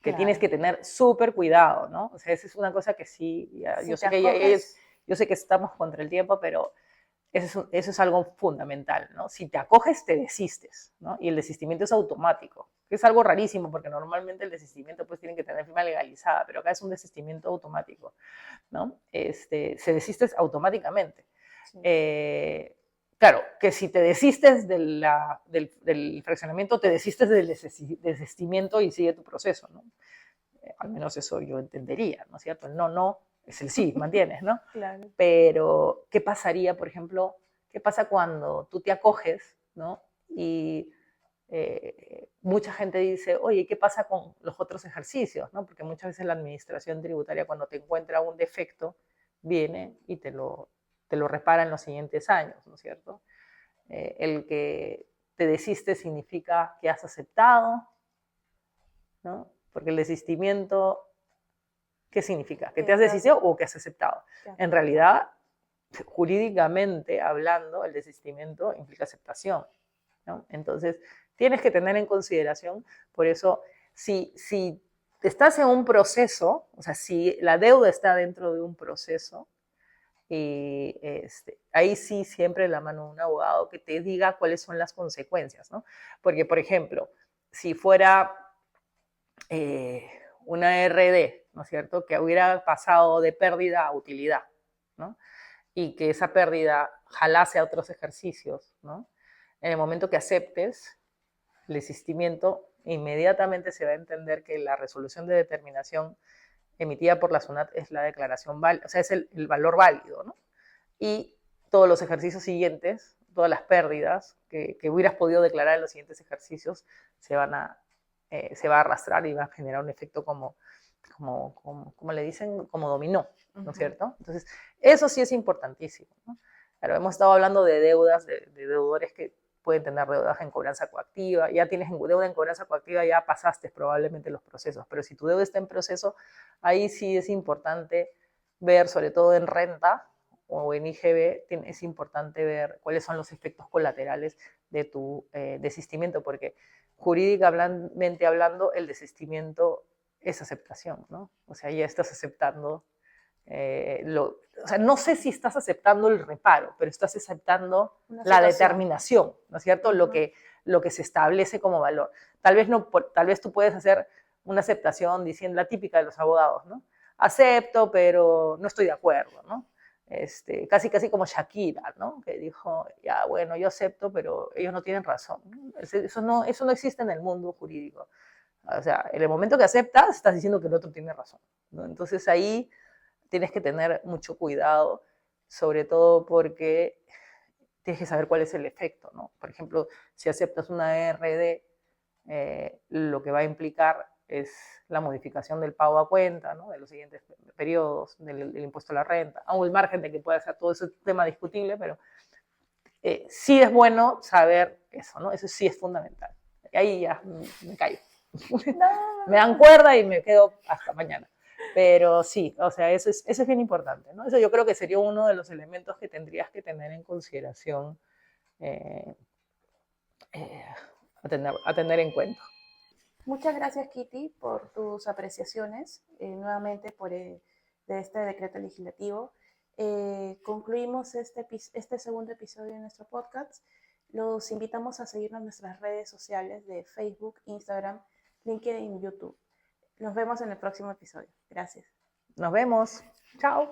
que tienes Claro, que tener súper cuidado, ¿no? O sea, esa es una cosa que sí, si yo te sé que acoges, yo sé que estamos contra el tiempo, pero eso es algo fundamental, ¿no? Si te acoges, te desistes, ¿no? Y el desistimiento es automático, que es algo rarísimo, porque normalmente el desistimiento pues tiene que tener firma legalizada, pero acá es un desistimiento automático, ¿no? Se desiste automáticamente. sí. claro, que si te desistes del fraccionamiento, te desistes del desistimiento y sigue tu proceso, ¿no? Al menos eso yo entendería, ¿no es cierto? El no es el sí, mantienes, ¿no? Claro. Pero, ¿qué pasaría, por ejemplo, qué pasa cuando tú te acoges, ¿no? Y mucha gente dice, oye, ¿qué pasa con los otros ejercicios? ¿No? Porque muchas veces la administración tributaria, cuando te encuentra un defecto, viene y te lo repara en los siguientes años, ¿no es cierto? El que te desiste significa que has aceptado, ¿no? Porque el desistimiento, ¿qué significa? ¿Que te has desistido o que has aceptado? En realidad, jurídicamente hablando, el desistimiento implica aceptación, ¿no? Entonces, tienes que tener en consideración, por eso, si estás en un proceso, o sea, si la deuda está dentro de un proceso, y ahí sí siempre la mano de un abogado que te diga cuáles son las consecuencias, ¿no? Porque, por ejemplo, si fuera una RD, ¿no es cierto?, que hubiera pasado de pérdida a utilidad, ¿no? Y que esa pérdida jalase a otros ejercicios, ¿no? En el momento que aceptes el desistimiento, inmediatamente se va a entender que la resolución de determinación emitida por la SUNAT es la declaración válida, o sea, es el valor válido, ¿no? Y todos los ejercicios siguientes, todas las pérdidas que hubieras podido declarar en los siguientes ejercicios se va a arrastrar y va a generar un efecto como le dicen, como dominó, ¿no es cierto? Entonces, eso sí es importantísimo, ¿no? Claro, hemos estado hablando de deudas, de deudores que pueden tener deudas en cobranza coactiva, ya tienes deuda en cobranza coactiva, ya pasaste probablemente los procesos, pero si tu deuda está en proceso, ahí sí es importante ver, sobre todo en renta o en IGB, es importante ver cuáles son los efectos colaterales de tu desistimiento, porque jurídicamente hablando, el desistimiento es aceptación, ¿no? O sea, ya estás aceptando o sea, no sé si estás aceptando el reparo, pero estás aceptando la determinación, ¿no es cierto? Lo que se establece como valor. Tal vez tú puedes hacer una aceptación diciendo la típica de los abogados, ¿no? Acepto, pero no estoy de acuerdo, ¿no? Casi como Shakira, ¿no? Que dijo, ya, bueno, yo acepto, pero ellos no tienen razón. Eso no existe en el mundo jurídico. O sea, en el momento que aceptas, estás diciendo que el otro tiene razón, ¿no? Entonces ahí tienes que tener mucho cuidado, sobre todo porque tienes que saber cuál es el efecto, ¿no? Por ejemplo, si aceptas una RD, lo que va a implicar es la modificación del pago a cuenta, ¿no? De los siguientes periodos, del impuesto a la renta, aún el margen de que pueda ser todo ese tema discutible, pero sí es bueno saber eso, ¿no? Eso sí es fundamental. Y ahí ya me callo. No. Me dan cuerda y me quedo hasta mañana. Pero sí, o sea, eso es bien importante, ¿no? Eso yo creo que sería uno de los elementos que tendrías que tener en consideración, a tener en cuenta. Muchas gracias, Kitty, por tus apreciaciones, nuevamente de este decreto legislativo. Concluimos este segundo episodio de nuestro podcast. Los invitamos a seguirnos en nuestras redes sociales de Facebook, Instagram, LinkedIn y YouTube. Nos vemos en el próximo episodio. Gracias. Nos vemos. Chao.